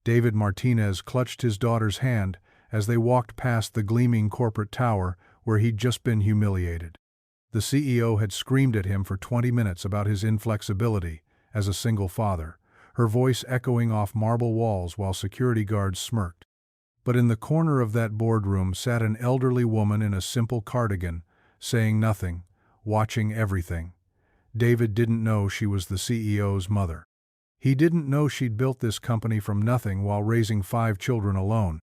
David Martinez clutched his daughter's hand as they walked past the gleaming corporate tower where he'd just been humiliated. The CEO had screamed at him for 20 minutes about his inflexibility as a single father, her voice echoing off marble walls while security guards smirked. But in the corner of that boardroom sat an elderly woman in a simple cardigan, saying nothing, watching everything. David didn't know she was the CEO's mother. He didn't know she'd built this company from nothing while raising 5 children alone.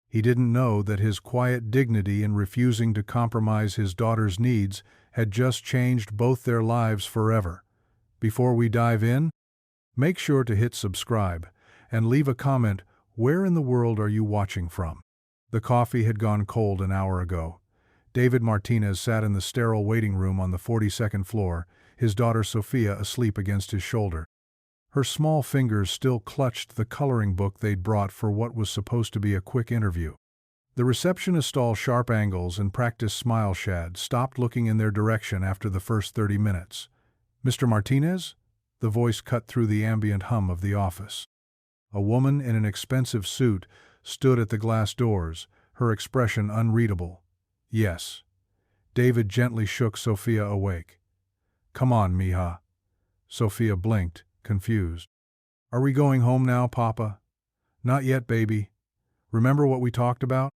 He didn't know that his quiet dignity in refusing to compromise his daughter's needs had just changed both their lives forever. Before we dive in, make sure to hit subscribe and leave a comment. Where in the world are you watching from? The coffee had gone cold an hour ago. David Martinez sat in the sterile waiting room on the 42nd floor, his daughter Sophia asleep against his shoulder. Her small fingers still clutched the coloring book they'd brought for what was supposed to be a quick interview. The receptionist, all sharp angles and practiced smile shad, stopped looking in their direction after the first 30 minutes. "Mr. Martinez?" The voice cut through the ambient hum of the office. A woman in an expensive suit stood at the glass doors, her expression unreadable. "Yes." David gently shook Sophia awake. "Come on, mija." Sophia blinked, confused. "Are we going home now, Papa?" "Not yet, baby. Remember what we talked about?"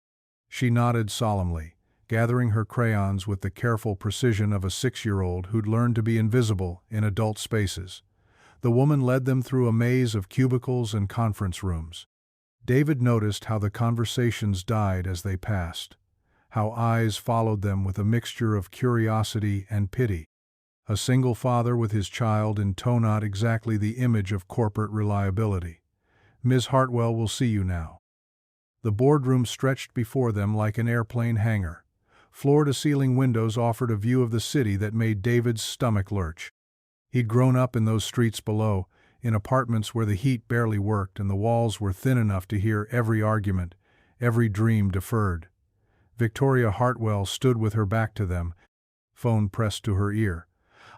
She nodded solemnly, gathering her crayons with the careful precision of a 6-year-old who'd learned to be invisible in adult spaces. The woman led them through a maze of cubicles and conference rooms. David noticed how the conversations died as they passed, how eyes followed them with a mixture of curiosity and pity. A single father with his child in tow, not exactly the image of corporate reliability. "Ms. Hartwell will see you now." The boardroom stretched before them like an airplane hangar. Floor-to-ceiling windows offered a view of the city that made David's stomach lurch. He'd grown up in those streets below, in apartments where the heat barely worked and the walls were thin enough to hear every argument, every dream deferred. Victoria Hartwell stood with her back to them, phone pressed to her ear.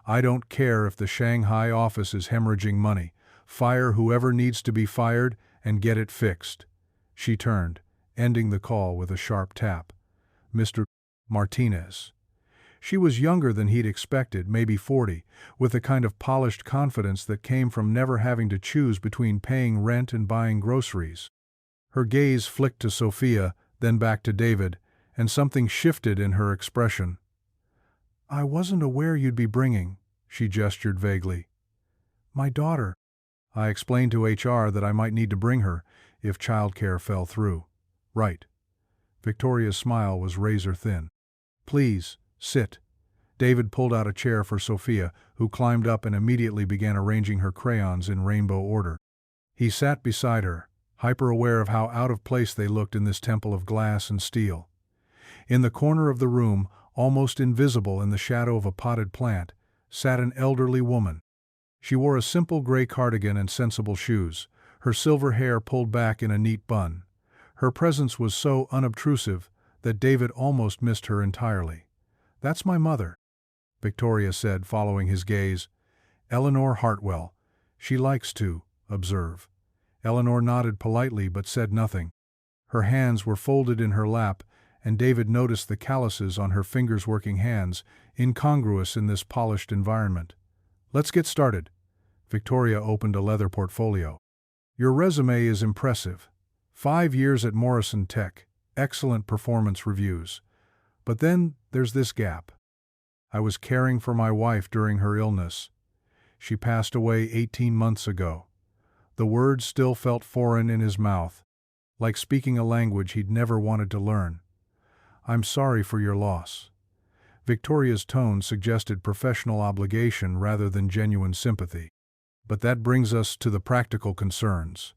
"I don't care if the Shanghai office is hemorrhaging money. Fire whoever needs to be fired and get it fixed." She turned, ending the call with a sharp tap. "Mr. Martinez." She was younger than he'd expected, maybe 40, with the kind of polished confidence that came from never having to choose between paying rent and buying groceries. Her gaze flicked to Sophia, then back to David, and something shifted in her expression. "I wasn't aware you'd be bringing," she gestured vaguely. "My daughter." "I explained to HR that I might need to bring her if childcare fell through." "Right." Victoria's smile was razor thin. "Please, sit." David pulled out a chair for Sophia, who climbed up and immediately began arranging her crayons in rainbow order. He sat beside her, hyper-aware of how out of place they looked in this temple of glass and steel. In the corner of the room, almost invisible in the shadow of a potted plant, sat an elderly woman. She wore a simple gray cardigan and sensible shoes, her silver hair pulled back in a neat bun. Her presence was so unobtrusive that David almost missed her entirely. "That's my mother," Victoria said, following his gaze. "Eleanor Hartwell. She likes to observe." Eleanor nodded politely but said nothing. Her hands were folded in her lap, and David noticed the calluses on her fingers, working hands, incongruous in this polished environment. "Let's get started." Victoria opened a leather portfolio. "Your resume is impressive. 5 years at Morrison Tech, excellent performance reviews. But then there's this gap. I was caring for my wife during her illness. She passed away 18 months ago." The words still felt foreign in his mouth, like speaking a language he'd never wanted to learn. "I'm sorry for your loss." Victoria's tone suggested professional obligation rather than genuine sympathy. "But that brings us to the practical concerns.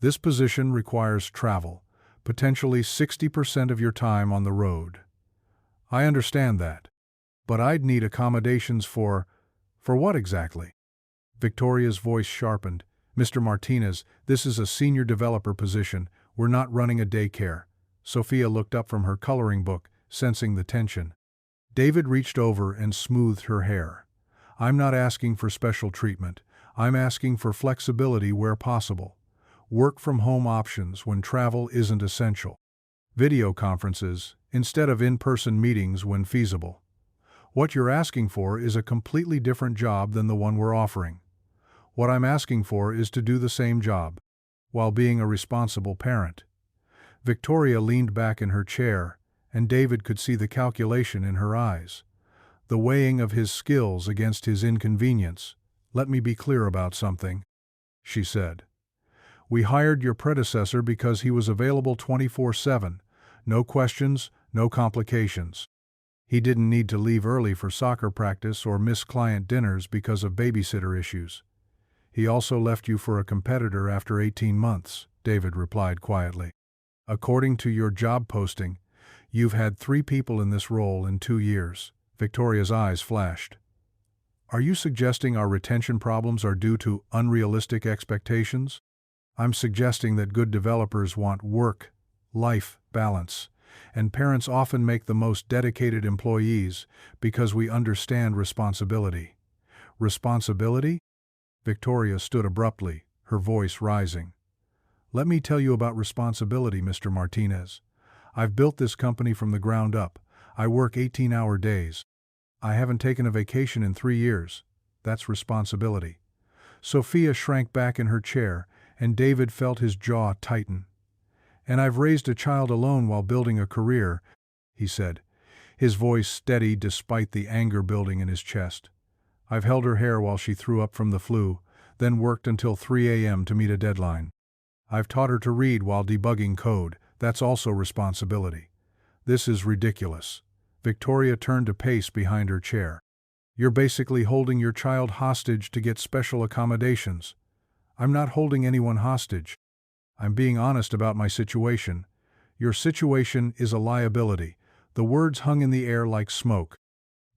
This position requires travel, potentially 60% of your time on the road." "I understand that. But I'd need accommodations for what exactly?" Victoria's voice sharpened. "Mr. Martinez, this is a senior developer position. We're not running a daycare." Sophia looked up from her coloring book, sensing the tension. David reached over and smoothed her hair. "I'm not asking for special treatment. I'm asking for flexibility where possible. work-from-home options when travel isn't essential, video conferences instead of in-person meetings when feasible. What you're asking for is a completely different job than the one we're offering. What I'm asking for is to do the same job, while being a responsible parent. Victoria leaned back in her chair, and David could see the calculation in her eyes. The weighing of his skills against his inconvenience. "Let me be clear about something," she said. "We hired your predecessor because he was available 24/7. No questions, no complications. He didn't need to leave early for soccer practice or miss client dinners because of babysitter issues. He also left you for a competitor after 18 months, David replied quietly. According to your job posting, you've had 3 people in this role in 2 years. Victoria's eyes flashed. Are you suggesting our retention problems are due to unrealistic expectations? I'm suggesting that good developers want work-life balance, and parents often make the most dedicated employees because we understand responsibility. Responsibility? Victoria stood abruptly, her voice rising. Let me tell you about responsibility, Mr. Martinez. I've built this company from the ground up. I work 18-hour days. I haven't taken a vacation in 3 years. That's responsibility. Sophia shrank back in her chair, and David felt his jaw tighten. And I've raised a child alone while building a career, he said, his voice steady despite the anger building in his chest. I've held her hair while she threw up from the flu, then worked until 3 a.m. to meet a deadline. I've taught her to read while debugging code. That's also responsibility. This is ridiculous. Victoria turned to pace behind her chair. You're basically holding your child hostage to get special accommodations. I'm not holding anyone hostage. I'm being honest about my situation. Your situation is a liability. The words hung in the air like smoke.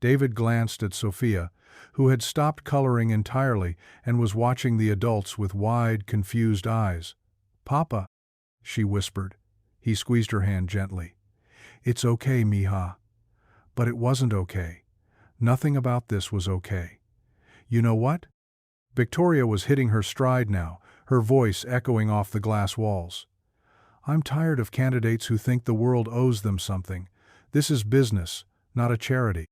David glanced at Sophia, who had stopped coloring entirely and was watching the adults with wide, confused eyes. Papa, she whispered. He squeezed her hand gently. It's okay, mija. But it wasn't okay. Nothing about this was okay. You know what? Victoria was hitting her stride now, her voice echoing off the glass walls. I'm tired of candidates who think the world owes them something. This is business, not a charity.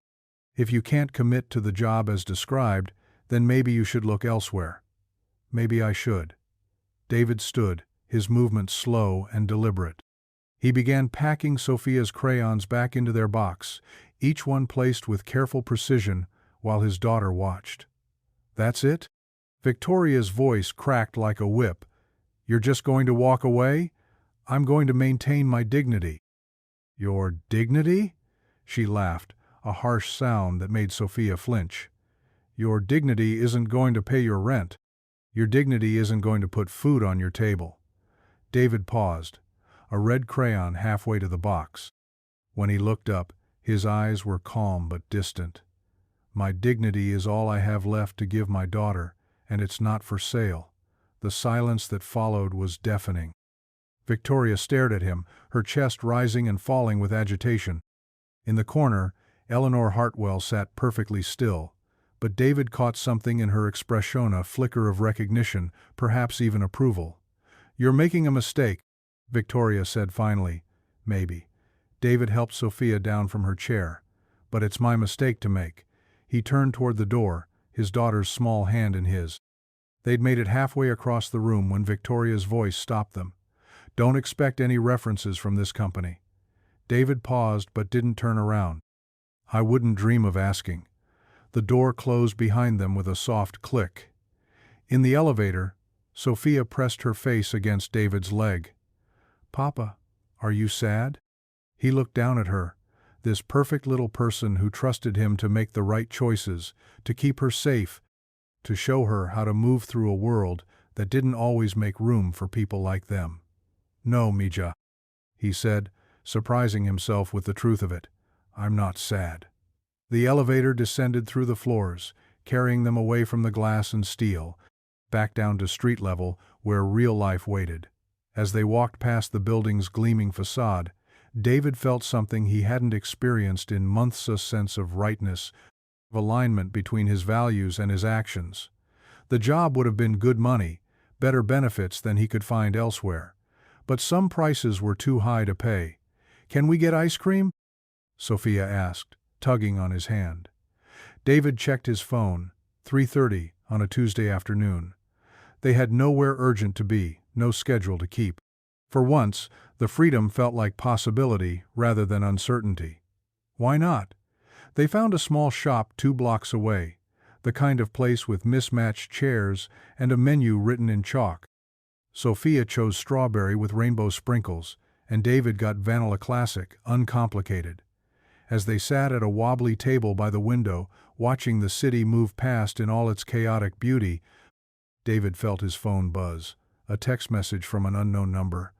If you can't commit to the job as described, then maybe you should look elsewhere. Maybe I should. David stood, his movements slow and deliberate. He began packing Sophia's crayons back into their box, each one placed with careful precision, while his daughter watched. That's it? Victoria's voice cracked like a whip. You're just going to walk away? I'm going to maintain my dignity. Your dignity? She laughed, a harsh sound that made Sophia flinch. Your dignity isn't going to pay your rent. Your dignity isn't going to put food on your table. David paused, a red crayon halfway to the box. When he looked up, his eyes were calm but distant. My dignity is all I have left to give my daughter, and it's not for sale. The silence that followed was deafening. Victoria stared at him, her chest rising and falling with agitation. In the corner, Eleanor Hartwell sat perfectly still, but David caught something in her expression, a flicker of recognition, perhaps even approval. You're making a mistake, Victoria said finally. Maybe. David helped Sophia down from her chair. But it's my mistake to make. He turned toward the door, his daughter's small hand in his. They'd made it halfway across the room when Victoria's voice stopped them. Don't expect any references from this company. David paused but didn't turn around. I wouldn't dream of asking. The door closed behind them with a soft click. In the elevator, Sophia pressed her face against David's leg. Papa, are you sad? He looked down at her, this perfect little person who trusted him to make the right choices, to keep her safe, to show her how to move through a world that didn't always make room for people like them. No, mija, he said, surprising himself with the truth of it. I'm not sad. The elevator descended through the floors, carrying them away from the glass and steel, back down to street level where real life waited. As they walked past the building's gleaming facade, David felt something he hadn't experienced in months, a sense of rightness, of alignment between his values and his actions. The job would have been good money, better benefits than he could find elsewhere. But some prices were too high to pay. "Can we get ice cream?" Sophia asked, tugging on his hand. David checked his phone. 3:30 on a Tuesday afternoon. They had nowhere urgent to be, no schedule to keep. For once, the freedom felt like possibility rather than uncertainty. Why not? They found a small shop 2 blocks away, the kind of place with mismatched chairs and a menu written in chalk. Sophia chose strawberry with rainbow sprinkles, and David got vanilla classic, uncomplicated. As they sat at a wobbly table by the window, watching the city move past in all its chaotic beauty, David felt his phone buzz, a text message from an unknown number.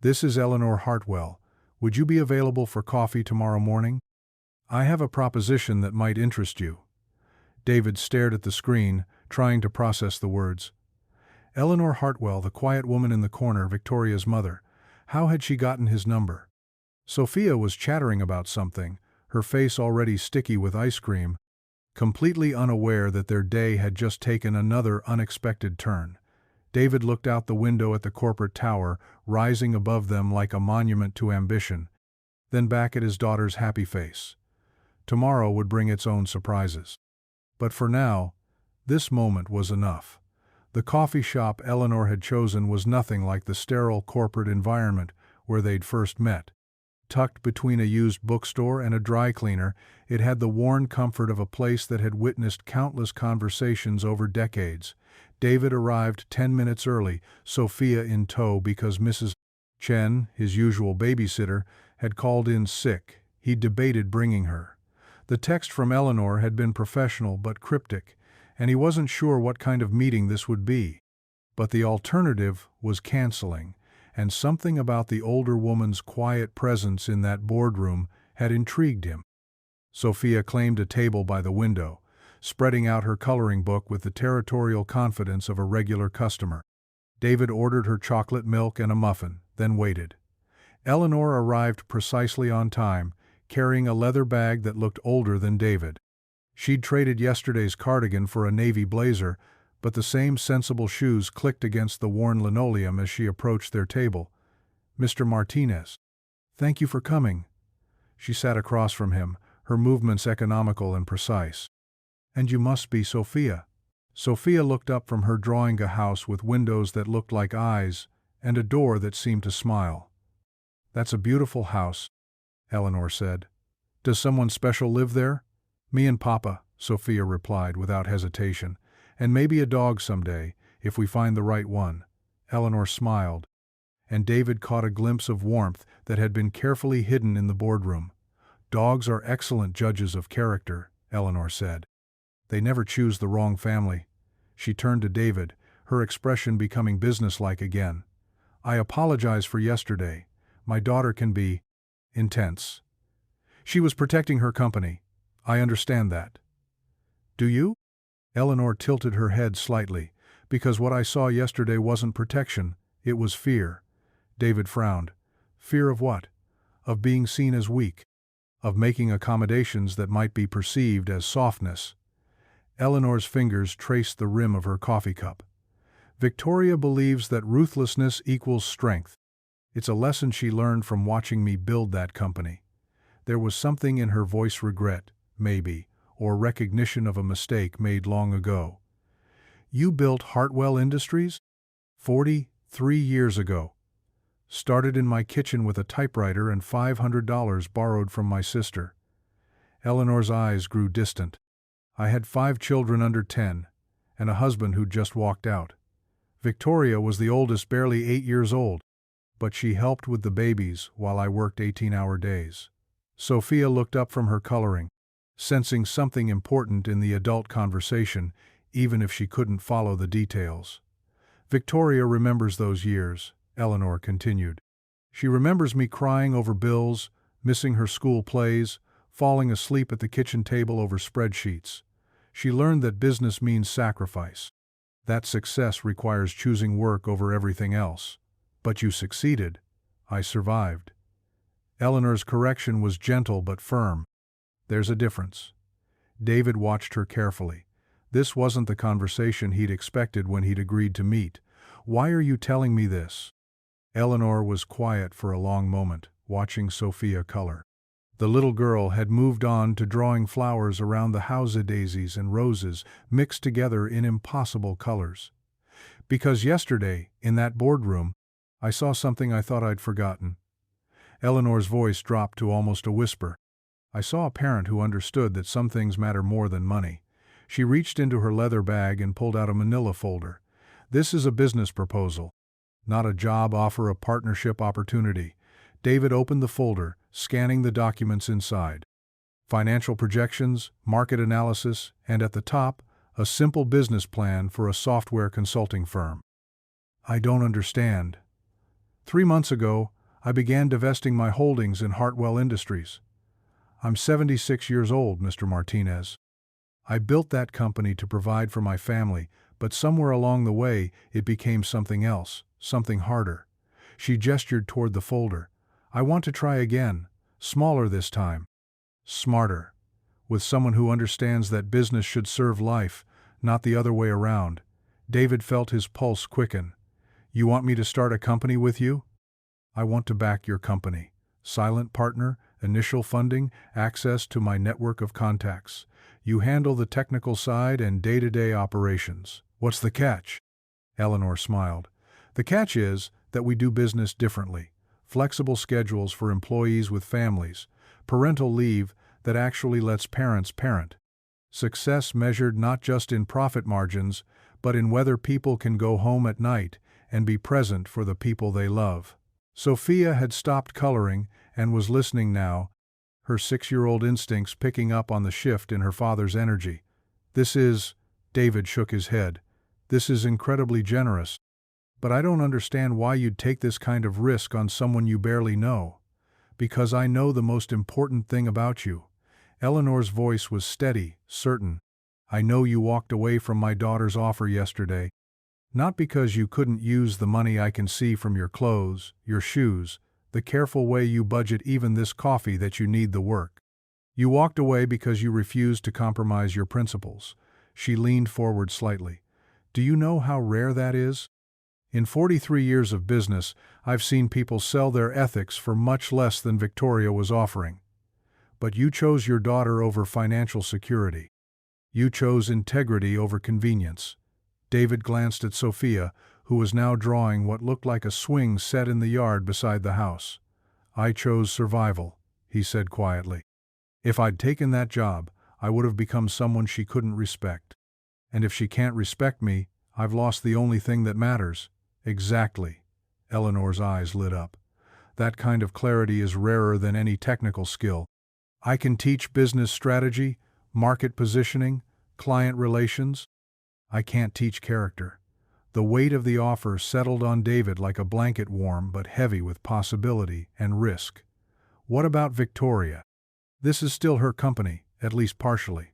"This is Eleanor Hartwell. Would you be available for coffee tomorrow morning? I have a proposition that might interest you." David stared at the screen, trying to process the words. Eleanor Hartwell, the quiet woman in the corner, Victoria's mother. How had she gotten his number? Sophia was chattering about something, her face already sticky with ice cream, completely unaware that their day had just taken another unexpected turn. David looked out the window at the corporate tower, rising above them like a monument to ambition, then back at his daughter's happy face. Tomorrow would bring its own surprises. But for now, this moment was enough. The coffee shop Eleanor had chosen was nothing like the sterile corporate environment where they'd first met. Tucked between a used bookstore and a dry cleaner, it had the worn comfort of a place that had witnessed countless conversations over decades. David arrived 10 minutes early, Sophia in tow because Mrs. Chen, his usual babysitter, had called in sick. He debated bringing her. The text from Eleanor had been professional but cryptic, and he wasn't sure what kind of meeting this would be. But the alternative was canceling, and something about the older woman's quiet presence in that boardroom had intrigued him. Sophia claimed a table by the window, spreading out her coloring book with the territorial confidence of a regular customer. David ordered her chocolate milk and a muffin, then waited. Eleanor arrived precisely on time, carrying a leather bag that looked older than David. She'd traded yesterday's cardigan for a navy blazer, but the same sensible shoes clicked against the worn linoleum as she approached their table. "Mr. Martinez. Thank you for coming." She sat across from him, her movements economical and precise. "And you must be Sophia." Sophia looked up from her drawing a house with windows that looked like eyes and a door that seemed to smile. "That's a beautiful house," Eleanor said. "Does someone special live there?" "Me and Papa," Sophia replied without hesitation. "And maybe a dog someday, if we find the right one." Eleanor smiled, and David caught a glimpse of warmth that had been carefully hidden in the boardroom. "Dogs are excellent judges of character," Eleanor said. "They never choose the wrong family." She turned to David, her expression becoming businesslike again. "I apologize for yesterday. My daughter can be intense. She was protecting her company. I understand that." "Do you?" Eleanor tilted her head slightly, "because what I saw yesterday wasn't protection, it was fear." David frowned. "Fear of what?" "Of being seen as weak. Of making accommodations that might be perceived as softness." Eleanor's fingers traced the rim of her coffee cup. "Victoria believes that ruthlessness equals strength. It's a lesson she learned from watching me build that company." There was something in her voice, regret, maybe, or recognition of a mistake made long ago. "You built Hartwell Industries?" 43 years ago. Started in my kitchen with a typewriter and $500 borrowed from my sister." Eleanor's eyes grew distant. "I had 5 children under 10, and a husband who'd just walked out. Victoria was the oldest, barely 8 years old, but she helped with the babies while I worked 18-hour days." Sophia looked up from her coloring, sensing something important in the adult conversation, even if she couldn't follow the details. "Victoria remembers those years," Eleanor continued. "She remembers me crying over bills, missing her school plays, falling asleep at the kitchen table over spreadsheets. She learned that business means sacrifice. That success requires choosing work over everything else. But you succeeded. I survived." Eleanor's correction was gentle but firm. "There's a difference." David watched her carefully. This wasn't the conversation he'd expected when he'd agreed to meet. Why are you telling me this?" Eleanor was quiet for a long moment, watching Sophia color. The little girl had moved on to drawing flowers around the house, daisies and roses mixed together in impossible colors. "Because yesterday, in that boardroom, I saw something I thought I'd forgotten." Eleanor's voice dropped to almost a whisper. "I saw a parent who understood that some things matter more than money." She reached into her leather bag and pulled out a manila folder. "This is a business proposal. Not a job offer, a partnership opportunity." David opened the folder, scanning the documents inside. Financial projections, market analysis, and at the top, a simple business plan for a software consulting firm. "I don't understand." 3 months ago, I began divesting my holdings in Hartwell Industries. I'm 76 years old, Mr. Martinez. I built that company to provide for my family, but somewhere along the way, it became something else, something harder. She gestured toward the folder. "I want to try again, smaller this time. Smarter. With someone who understands that business should serve life, not the other way around." David felt his pulse quicken. "You want me to start a company with you?" "I want to back your company. Silent partner, initial funding, access to my network of contacts. You handle the technical side and day-to-day operations. What's the catch?" Eleanor smiled. "The catch is that we do business differently. Flexible schedules for employees with families. Parental leave that actually lets parents parent. Success measured not just in profit margins, but in whether people can go home at night and be present for the people they love." Sophia had stopped coloring and was listening now, her 6-year-old instincts picking up on the shift in her father's energy. David shook his head. "This is incredibly generous. But I don't understand why you'd take this kind of risk on someone you barely know." "Because I know the most important thing about you." Eleanor's voice was steady, certain. "I know you walked away from my daughter's offer yesterday. Not because you couldn't use the money I can see from your clothes, your shoes, the careful way you budget even this coffee that you need the work. You walked away because you refused to compromise your principles." She leaned forward slightly. "Do you know how rare that is? In 43 years of business, I've seen people sell their ethics for much less than Victoria was offering. But you chose your daughter over financial security. You chose integrity over convenience." David glanced at Sophia, who was now drawing what looked like a swing set in the yard beside the house. "I chose survival," he said quietly. "If I'd taken that job, I would have become someone she couldn't respect. And if she can't respect me, I've lost the only thing that matters." "Exactly." Eleanor's eyes lit up. "That kind of clarity is rarer than any technical skill. I can teach business strategy, market positioning, client relations. I can't teach character." The weight of the offer settled on David like a blanket, warm but heavy with possibility and risk. "What about Victoria?" "This is still her company, at least partially.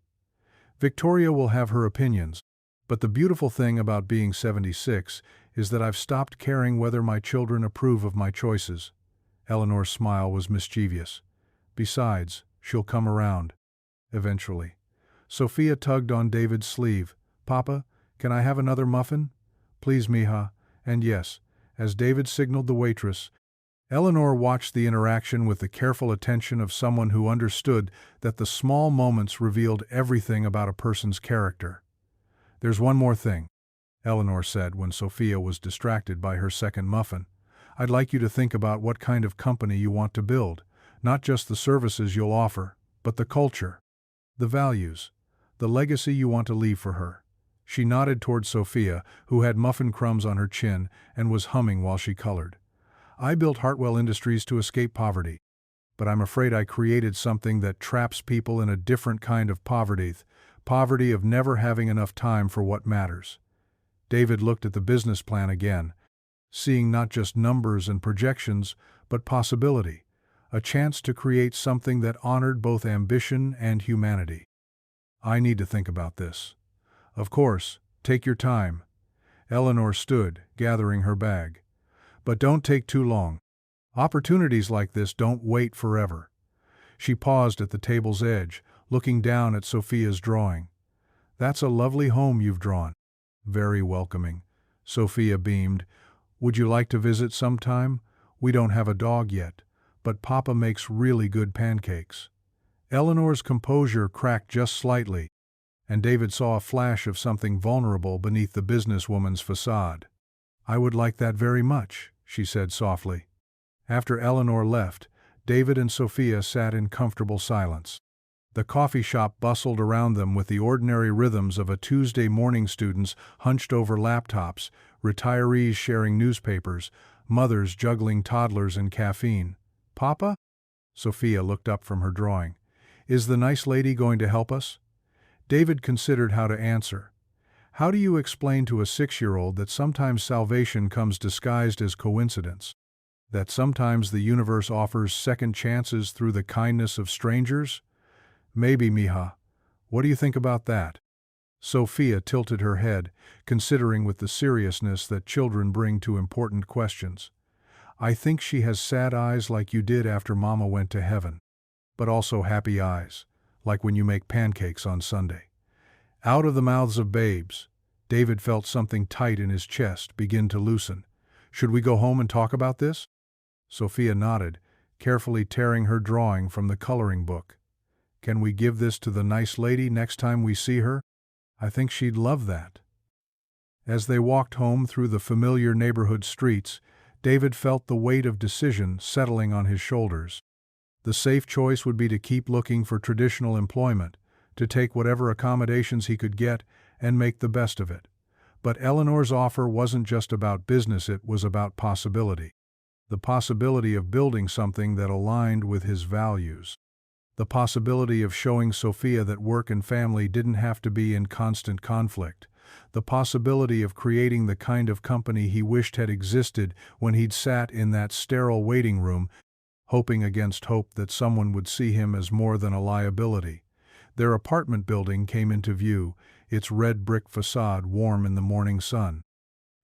Victoria will have her opinions, but the beautiful thing about being 76 is that I've stopped caring whether my children approve of my choices." Eleanor's smile was mischievous. "Besides, she'll come around. Eventually." Sophia tugged on David's sleeve. "Papa, can I have another muffin?" "Please, mija." And yes, as David signaled the waitress, Eleanor watched the interaction with the careful attention of someone who understood that the small moments revealed everything about a person's character. "There's one more thing," Eleanor said when Sophia was distracted by her second muffin. "I'd like you to think about what kind of company you want to build, not just the services you'll offer, but the culture, the values, the legacy you want to leave for her." She nodded toward Sophia, who had muffin crumbs on her chin and was humming while she colored. "I built Hartwell Industries to escape poverty, but I'm afraid I created something that traps people in a different kind of poverty of never having enough time for what matters." David looked at the business plan again, seeing not just numbers and projections, but possibility, a chance to create something that honored both ambition and humanity. "I need to think about this." "Of course, take your time." Eleanor stood, gathering her bag. "But don't take too long. Opportunities like this don't wait forever." She paused at the table's edge, looking down at Sophia's drawing. "That's a lovely home you've drawn. Very welcoming." Sophia beamed. "Would you like to visit sometime? We don't have a dog yet, but Papa makes really good pancakes." Eleanor's composure cracked just slightly, and David saw a flash of something vulnerable beneath the businesswoman's facade. "I would like that very much," she said softly. After Eleanor left, David and Sophia sat in comfortable silence. The coffee shop bustled around them with the ordinary rhythms of a Tuesday morning, students hunched over laptops, retirees sharing newspapers, mothers juggling toddlers and caffeine. "Papa?" Sophia looked up from her drawing. "Is the nice lady going to help us?" David considered how to answer. How do you explain to a 6-year-old that sometimes salvation comes disguised as coincidence? That sometimes the universe offers second chances through the kindness of strangers? "Maybe, mija. What do you think about that?" Sophia tilted her head, considering with the seriousness that children bring to important questions. "I think she has sad eyes like you did after Mama went to heaven. But also happy eyes, like when you make pancakes on Sunday." Out of the mouths of babes, David felt something tight in his chest begin to loosen. "Should we go home and talk about this?" Sophia nodded, carefully tearing her drawing from the coloring book. "Can we give this to the nice lady next time we see her? I think she'd love that." As they walked home through the familiar neighborhood streets, David felt the weight of decision settling on his shoulders. The safe choice would be to keep looking for traditional employment, to take whatever accommodations he could get and make the best of it. But Eleanor's offer wasn't just about business, it was about possibility. The possibility of building something that aligned with his values. The possibility of showing Sophia that work and family didn't have to be in constant conflict. The possibility of creating the kind of company he wished had existed when he'd sat in that sterile waiting room, hoping against hope that someone would see him as more than a liability. Their apartment building came into view, its red brick facade warm in the morning sun.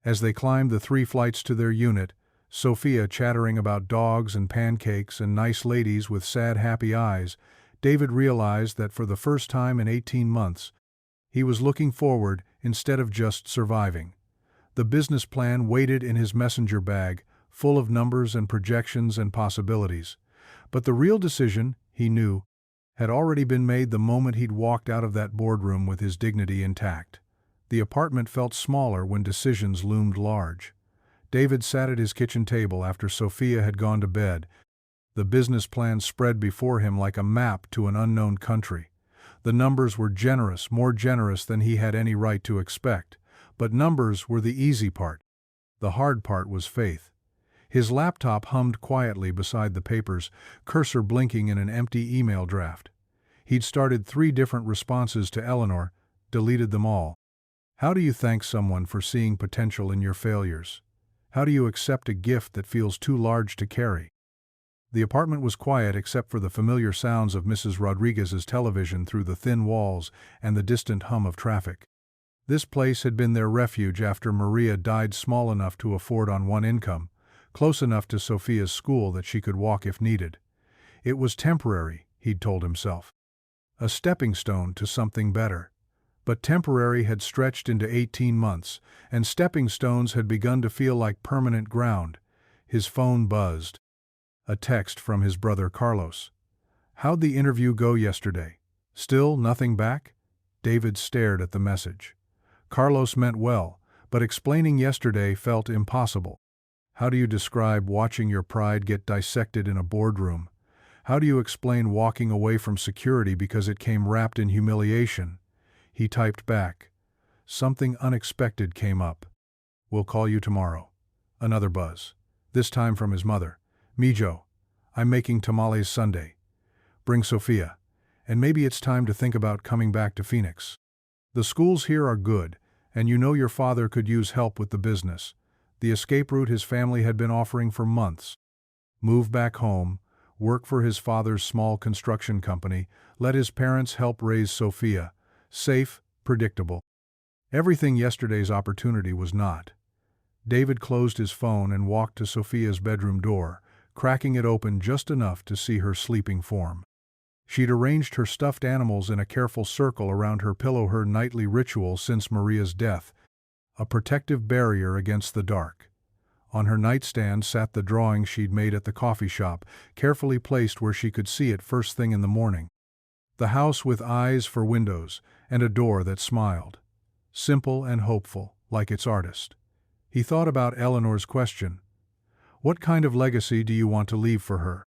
As they climbed the 3 flights to their unit, Sophia chattering about dogs and pancakes and nice ladies with sad happy eyes, David realized that for the first time in 18 months, he was looking forward instead of just surviving. The business plan waited in his messenger bag, full of numbers and projections and possibilities. But the real decision, he knew, had already been made the moment he'd walked out of that boardroom with his dignity intact. The apartment felt smaller when decisions loomed large. David sat at his kitchen table after Sophia had gone to bed. The business plan spread before him like a map to an unknown country. The numbers were generous, more generous than he had any right to expect. But numbers were the easy part. The hard part was faith. His laptop hummed quietly beside the papers, cursor blinking in an empty email draft. He'd started 3 different responses to Eleanor, deleted them all. How do you thank someone for seeing potential in your failures? How do you accept a gift that feels too large to carry? The apartment was quiet except for the familiar sounds of Mrs. Rodriguez's television through the thin walls and the distant hum of traffic. This place had been their refuge after Maria died, small enough to afford on one income, close enough to Sophia's school that she could walk if needed. It was temporary, he'd told himself. A stepping stone to something better. But temporary had stretched into 18 months, and stepping stones had begun to feel like permanent ground. His phone buzzed. A text from his brother Carlos. "How'd the interview go yesterday? Still nothing back?" David stared at the message. Carlos meant well, but explaining yesterday felt impossible. How do you describe watching your pride get dissected in a boardroom? How do you explain walking away from security because it came wrapped in humiliation? He typed back. Something unexpected came up. "We'll call you tomorrow." Another buzz. This time from his mother. "Mijo, I'm making tamales Sunday. Bring Sophia. And maybe it's time to think about coming back to Phoenix. The schools here are good, and you know your father could use help with the business. The escape route his family had been offering for months. Move back home, work for his father's small construction company, let his parents help raise Sophia. Safe, predictable. Everything yesterday's opportunity was not. David closed his phone and walked to Sophia's bedroom door, cracking it open just enough to see her sleeping form. She'd arranged her stuffed animals in a careful circle around her pillow, her nightly ritual since Maria's death. a protective barrier against the dark. On her nightstand sat the drawing she'd made at the coffee shop, carefully placed where she could see it first thing in the morning. The house with eyes for windows and a door that smiled. Simple and hopeful, like its artist. He thought about Eleanor's question. What kind of legacy do you want to leave for her?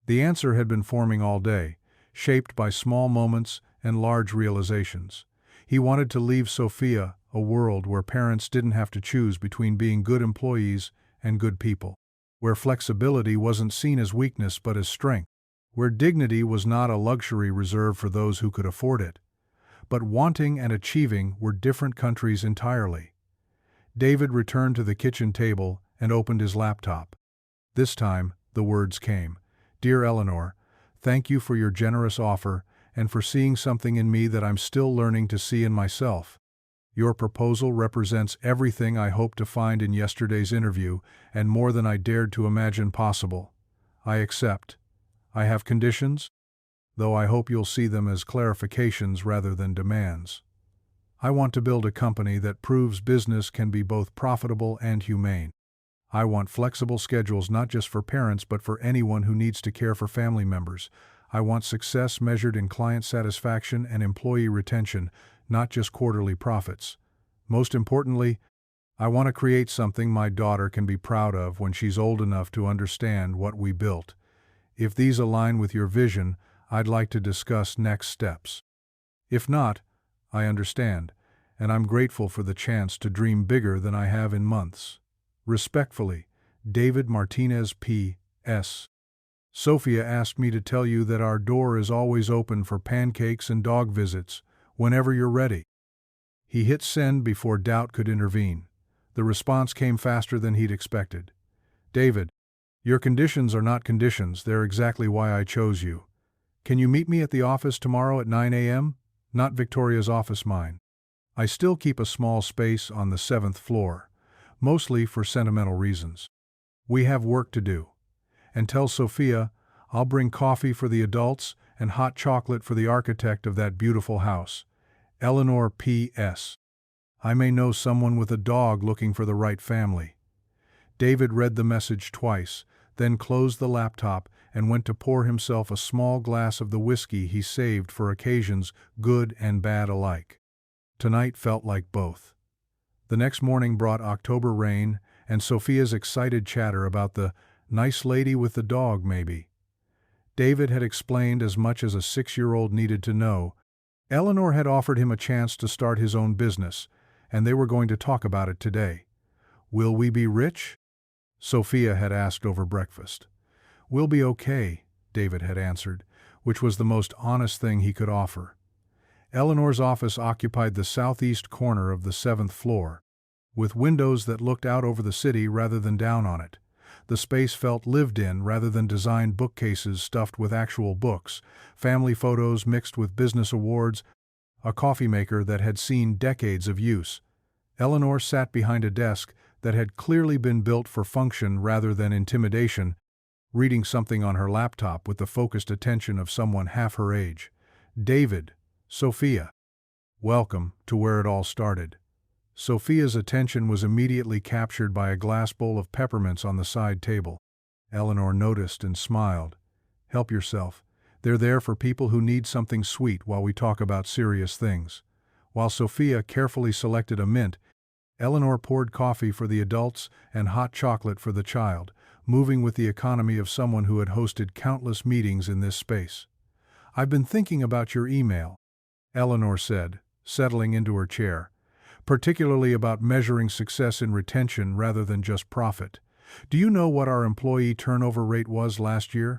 The answer had been forming all day, shaped by small moments and large realizations. He wanted to leave Sophia a world where parents didn't have to choose between being good employees and good people, where flexibility wasn't seen as weakness but as strength, where dignity was not a luxury reserved for those who could afford it, but wanting and achieving were different countries entirely. David returned to the kitchen table and opened his laptop. This time, the words came. Dear Eleanor, thank you for your generous offer and for seeing something in me that I'm still learning to see in myself. Your proposal represents everything I hoped to find in yesterday's interview and more than I dared to imagine possible. I accept. I have conditions, though I hope you'll see them as clarifications rather than demands. I want to build a company that proves business can be both profitable and humane. I want flexible schedules not just for parents but for anyone who needs to care for family members. I want success measured in client satisfaction and employee retention, not just quarterly profits. Most importantly, I want to create something my daughter can be proud of when she's old enough to understand what we built. If these align with your vision, I'd like to discuss next steps. If not, I understand, and I'm grateful for the chance to dream bigger than I have in months. Respectfully, David Martinez P.S. Sophia asked me to tell you that our door is always open for pancakes and dog visits, whenever you're ready. He hit send before doubt could intervene. The response came faster than he'd expected. David, your conditions are not conditions, they're exactly why I chose you. Can you meet me at the office tomorrow at 9 a.m.? Not Victoria's office, mine. I still keep a small space on the 7th floor, mostly for sentimental reasons. We have work to do. And tell Sophia I'll bring coffee for the adults and hot chocolate for the architect of that beautiful house. Eleanor P.S. I may know someone with a dog looking for the right family. David read the message twice, then closed the laptop and went to pour himself a small glass of the whiskey he saved for occasions good and bad alike. Tonight felt like both. The next morning brought October rain and Sophia's excited chatter about the nice lady with the dog, maybe. David had explained as much as a 6-year-old needed to know. Eleanor had offered him a chance to start his own business, and they were going to talk about it today. Will we be rich? Sophia had asked over breakfast. We'll be okay, David had answered, which was the most honest thing he could offer. Eleanor's office occupied the southeast corner of the 7th floor, with windows that looked out over the city rather than down on it. The space felt lived in rather than designed bookcases stuffed with actual books, family photos mixed with business awards, a coffee maker that had seen decades of use. Eleanor sat behind a desk that had clearly been built for function rather than intimidation, reading something on her laptop with the focused attention of someone half her age. David, Sophia. Welcome to where it all started. Sophia's attention was immediately captured by a glass bowl of peppermints on the side table. Eleanor noticed and smiled. Help yourself. They're there for people who need something sweet while we talk about serious things. While Sophia carefully selected a mint, Eleanor poured coffee for the adults and hot chocolate for the child, moving with the economy of someone who had hosted countless meetings in this space. I've been thinking about your email, Eleanor said, settling into her chair. Particularly about measuring success in retention rather than just profit. Do you know what our employee turnover rate was last year?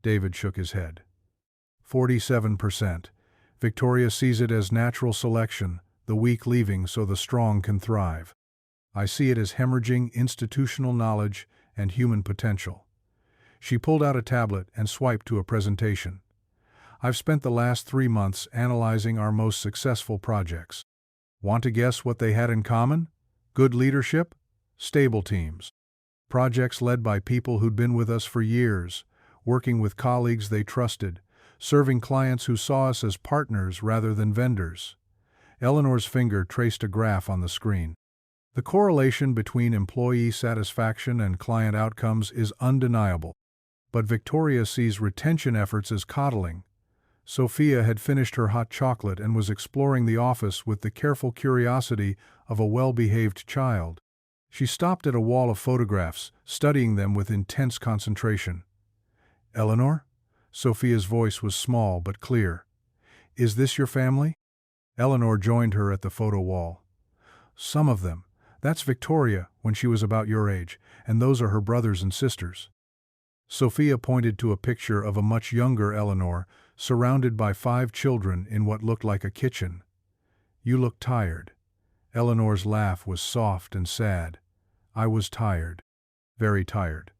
David shook his head. 47%. Victoria sees it as natural selection, the weak leaving so the strong can thrive. I see it as hemorrhaging institutional knowledge and human potential. She pulled out a tablet and swiped to a presentation. I've spent the last 3 months analyzing our most successful projects. Want to guess what they had in common? Good leadership, stable teams. Projects led by people who'd been with us for years, working with colleagues they trusted, serving clients who saw us as partners rather than vendors. Eleanor's finger traced a graph on the screen. The correlation between employee satisfaction and client outcomes is undeniable. But Victoria sees retention efforts as coddling. Sophia had finished her hot chocolate and was exploring the office with the careful curiosity of a well-behaved child. She stopped at a wall of photographs, studying them with intense concentration. "Eleanor?" Sophia's voice was small but clear. "Is this your family?" Eleanor joined her at the photo wall. "Some of them. That's Victoria, when she was about your age, and those are her brothers and sisters." Sophia pointed to a picture of a much younger Eleanor, surrounded by 5 children in what looked like a kitchen. "You look tired." Eleanor's laugh was soft and sad. "I was tired. Very tired."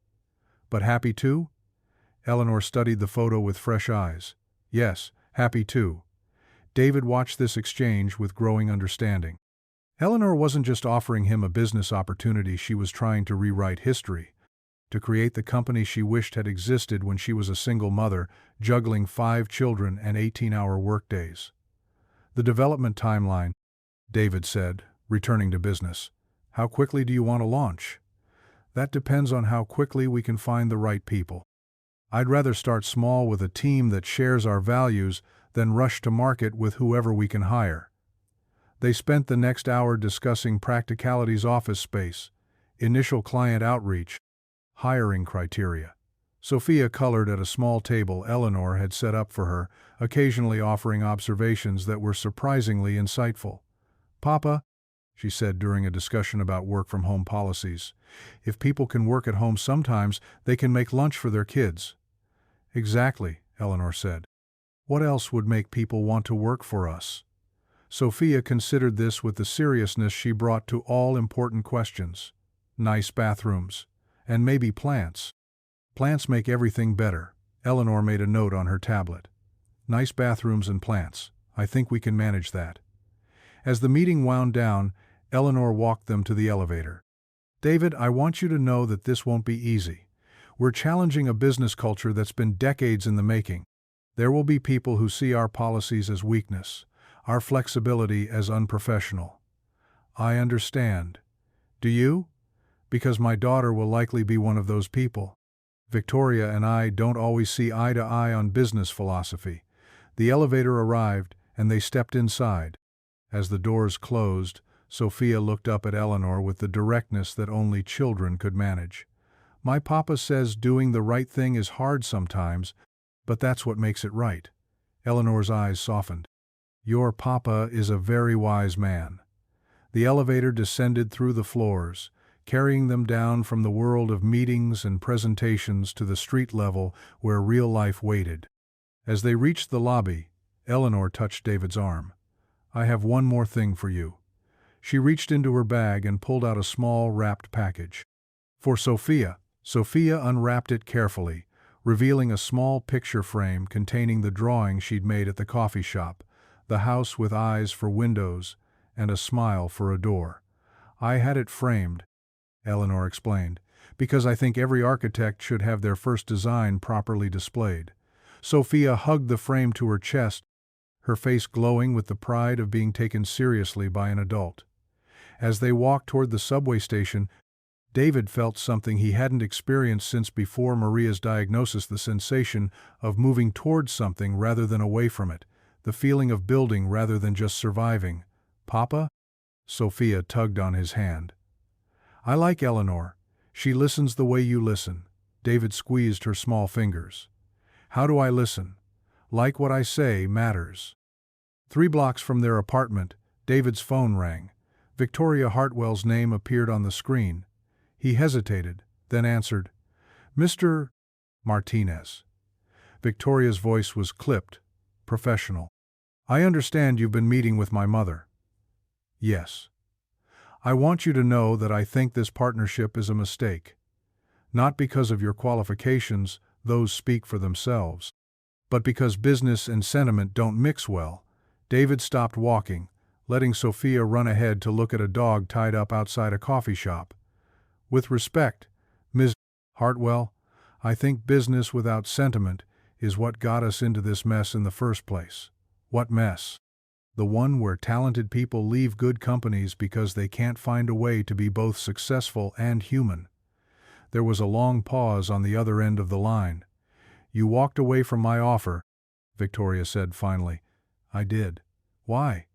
"But happy too?" Eleanor studied the photo with fresh eyes. "Yes, happy too." David watched this exchange with growing understanding. Eleanor wasn't just offering him a business opportunity, she was trying to rewrite history, to create the company she wished had existed when she was a single mother, juggling 5 children and 18-hour workdays. "The development timeline," David said, returning to business. "How quickly do you want to launch?" "That depends on how quickly we can find the right people. I'd rather start small with a team that shares our values than rush to market with whoever we can hire." They spent the next hour discussing practicalities: office space, initial client outreach, hiring criteria. Sophia colored at a small table Eleanor had set up for her, occasionally offering observations that were surprisingly insightful. "Papa," she said during a discussion about work-from-home policies, "if people can work at home sometimes, they can make lunch for their kids." "Exactly," Eleanor said. "What else would make people want to work for us?" Sophia considered this with the seriousness she brought to all important questions. "Nice bathrooms. And maybe plants." "Plants make everything better." Eleanor made a note on her tablet. "Nice bathrooms and plants. I think we can manage that." As the meeting wound down, Eleanor walked them to the elevator. "David, I want you to know that this won't be easy. We're challenging a business culture that's been decades in the making. There will be people who see our policies as weakness, our flexibility as unprofessional. I understand. Do you? Because my daughter will likely be one of those people. Victoria and I don't always see eye to eye on business philosophy." The elevator arrived, and they stepped inside. As the doors closed, Sophia looked up at Eleanor with the directness that only children could manage. "My papa says doing the right thing is hard sometimes, but that's what makes it right." Eleanor's eyes softened. "Your papa is a very wise man." The elevator descended through the floors, carrying them down from the world of meetings and presentations to the street level where real life waited. As they reached the lobby, Eleanor touched David's arm. "I have one more thing for you." She reached into her bag and pulled out a small wrapped package. For Sophia. Sophia unwrapped it carefully, revealing a small picture frame containing the drawing she'd made at the coffee shop, the house with eyes for windows and a smile for a door. "I had it framed," Eleanor explained, "because I think every architect should have their first design properly displayed." Sophia hugged the frame to her chest, her face glowing with the pride of being taken seriously by an adult. As they walked toward the subway station, David felt something he hadn't experienced since before Maria's diagnosis: the sensation of moving towards something rather than away from it, the feeling of building rather than just surviving. "Papa?" Sophia tugged on his hand. "I like Eleanor. She listens the way you listen." David squeezed her small fingers. "How do I listen?" "Like what I say matters." 3 blocks from their apartment, David's phone rang. Victoria Hartwell's name appeared on the screen. He hesitated, then answered, "Mr. Martinez." Victoria's voice was clipped, professional. "I understand you've been meeting with my mother." "Yes." "I want you to know that I think this partnership is a mistake. Not because of your qualifications, those speak for themselves, but because business and sentiment don't mix well." David stopped walking, letting Sophia run ahead to look at a dog tied up outside a coffee shop. "With respect, Ms. Hartwell, I think business without sentiment is what got us into this mess in the first place." "What mess?" The one where talented people leave good companies because they can't find a way to be both successful and human. There was a long pause on the other end of the line. "You walked away from my offer," Victoria said finally. "I did." "Why?"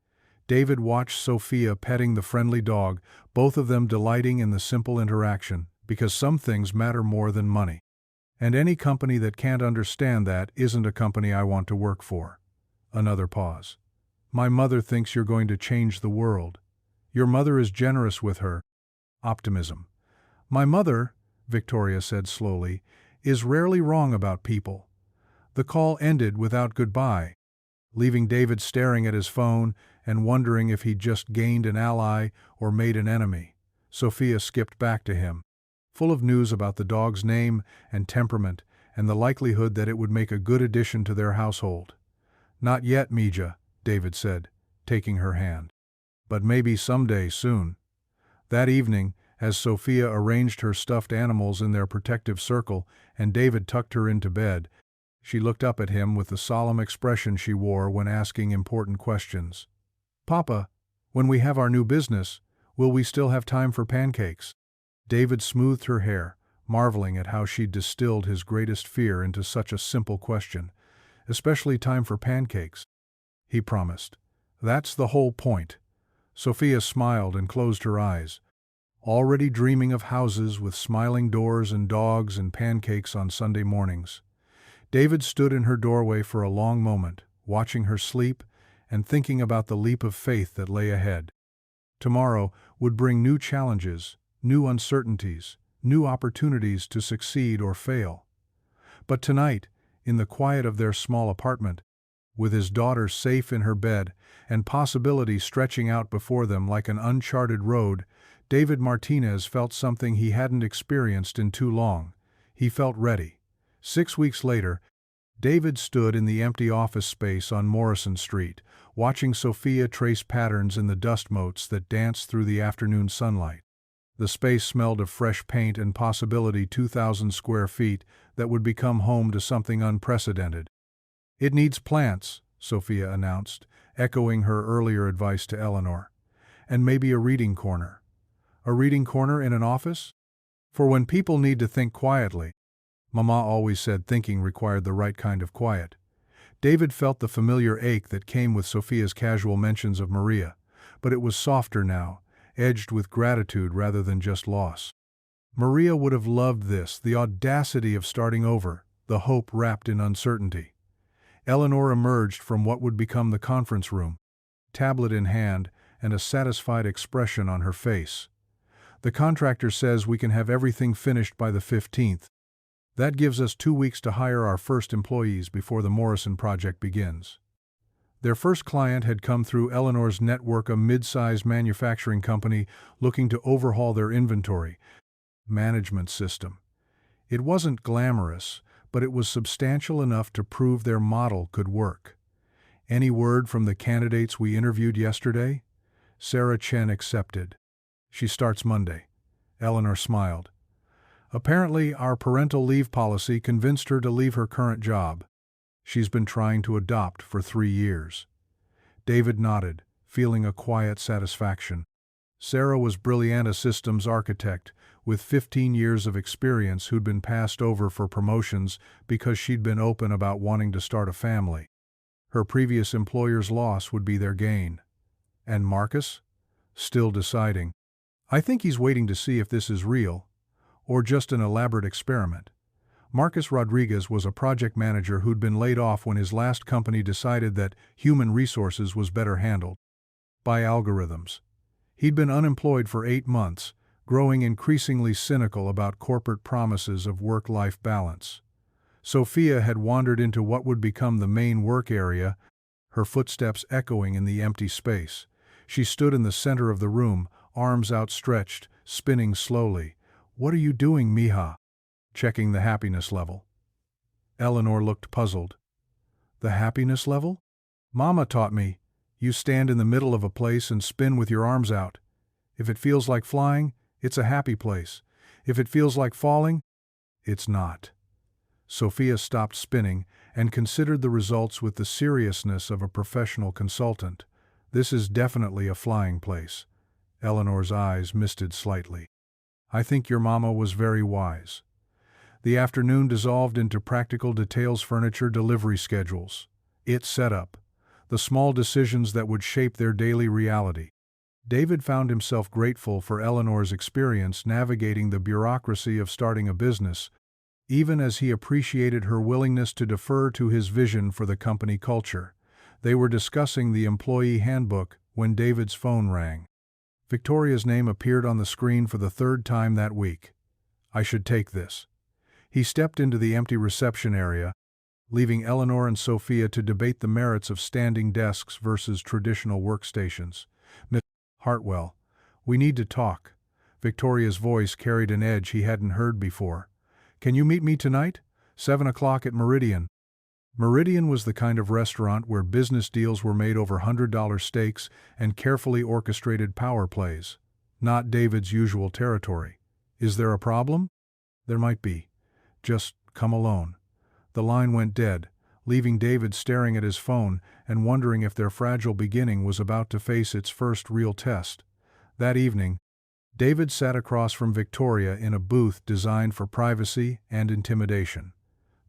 David watched Sophia petting the friendly dog, both of them delighting in the simple interaction, "because some things matter more than money. And any company that can't understand that isn't a company I want to work for." Another pause. "My mother thinks you're going to change the world. Your mother is generous with her optimism." "My mother," Victoria said slowly, "is rarely wrong about people." The call ended without goodbye, leaving David staring at his phone and wondering if he'd just gained an ally or made an enemy. Sophia skipped back to him, full of news about the dog's name and temperament and the likelihood that it would make a good addition to their household. "Not yet, Mija," David said, taking her hand. "But maybe someday soon." That evening, as Sophia arranged her stuffed animals in their protective circle and David tucked her into bed, she looked up at him with the solemn expression she wore when asking important questions. "Papa, when we have our new business, will we still have time for pancakes?" David smoothed her hair, marveling at how she'd distilled his greatest fear into such a simple question. "Especially time for pancakes," he promised. "That's the whole point." Sophia smiled and closed her eyes, already dreaming of houses with smiling doors and dogs and pancakes on Sunday mornings. David stood in her doorway for a long moment, watching her sleep and thinking about the leap of faith that lay ahead. Tomorrow would bring new challenges, new uncertainties, new opportunities to succeed or fail. But tonight, in the quiet of their small apartment, with his daughter safe in her bed and possibility stretching out before them like an uncharted road, David Martinez felt something he hadn't experienced in too long. He felt ready. 6 weeks later, David stood in the empty office space on Morrison Street, watching Sophia trace patterns in the dust motes that danced through the afternoon sunlight. The space smelled of fresh paint and possibility 2,000 square feet that would become home to something unprecedented. "It needs plants," Sophia announced, echoing her earlier advice to Eleanor. "And maybe a reading corner." "A reading corner in an office?" "For when people need to think quietly." Mama always said thinking required the right kind of quiet. David felt the familiar ache that came with Sophia's casual mentions of Maria, but it was softer now, edged with gratitude rather than just loss. Maria would have loved this, the audacity of starting over, the hope wrapped in uncertainty. Eleanor emerged from what would become the conference room, tablet in hand and a satisfied expression on her face. "The contractor says we can have everything finished by the 15th. That gives us 2 weeks to hire our first employees before the Morrison project begins." Their first client had come through Eleanor's network, a mid-sized manufacturing company looking to overhaul their inventory management system. It wasn't glamorous, but it was substantial enough to prove their model could work. "Any word from the candidates we interviewed yesterday?" Sarah Chen accepted. "She starts Monday." Eleanor smiled. "Apparently, our parental leave policy convinced her to leave her current job. She's been trying to adopt for 3 years." David nodded, feeling a quiet satisfaction. Sarah was Brillianta Systems architect, with 15 years of experience who'd been passed over for promotions because she'd been open about wanting to start a family. Her previous employer's loss would be their gain. And Marcus? Still deciding. "I think he's waiting to see if this is real, or just an elaborate experiment." Marcus Rodriguez was a project manager who'd been laid off when his last company decided that human resources was better handled by algorithms. He'd been unemployed for 8 months, growing increasingly cynical about corporate promises of work-life balance. Sophia had wandered into what would become the main work area, her footsteps echoing in the empty space. She stood in the center of the room, arms outstretched, spinning slowly. "What are you doing, mija?" "Checking the happiness level." Eleanor looked puzzled. "The happiness level?" "Mama taught me. You stand in the middle of a place and spin with your arms out. If it feels like flying, it's a happy place. If it feels like falling, it's not." Sophia stopped spinning and considered the results with the seriousness of a professional consultant. This is definitely a flying place. Eleanor's eyes misted slightly. I think your mama was very wise. The afternoon dissolved into practical details: furniture, delivery schedules, its setup, the small decisions that would shape their daily reality. David found himself grateful for Eleanor's experience navigating the bureaucracy of starting a business, even as he appreciated her willingness to defer to his vision for the company culture. They were discussing the employee handbook when David's phone rang. Victoria's name appeared on the screen for the third time that week. I should take this. He stepped into the empty reception area, leaving Eleanor and Sophia to debate the merits of standing desks versus traditional workstations. Miss Hartwell, we need to talk. Victoria's voice carried an edge he hadn't heard before. Can you meet me tonight? 7 o'clock at Meridian. Meridian was the kind of restaurant where business deals were made over $100 steaks and carefully orchestrated power plays. Not David's usual territory. Is there a problem? There might be. Just come alone. The line went dead, leaving David staring at his phone and wondering if their fragile beginning was about to face its first real test. That evening, David sat across from Victoria in a booth designed for privacy and intimidation.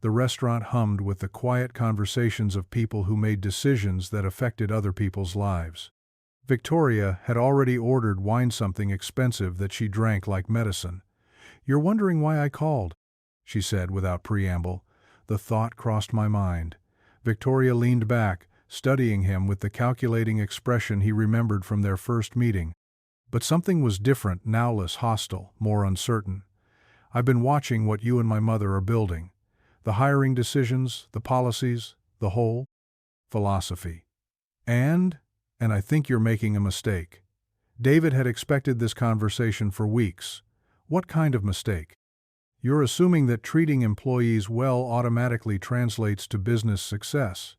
The restaurant hummed with the quiet conversations of people who made decisions that affected other people's lives. Victoria had already ordered wine, something expensive that she drank like medicine. You're wondering why I called, she said without preamble. The thought crossed my mind. Victoria leaned back, studying him with the calculating expression he remembered from their first meeting. But something was different now, less hostile, more uncertain. I've been watching what you and my mother are building. The hiring decisions, the policies, the whole philosophy. And I think you're making a mistake. David had expected this conversation for weeks. What kind of mistake? You're assuming that treating employees well automatically translates to business success.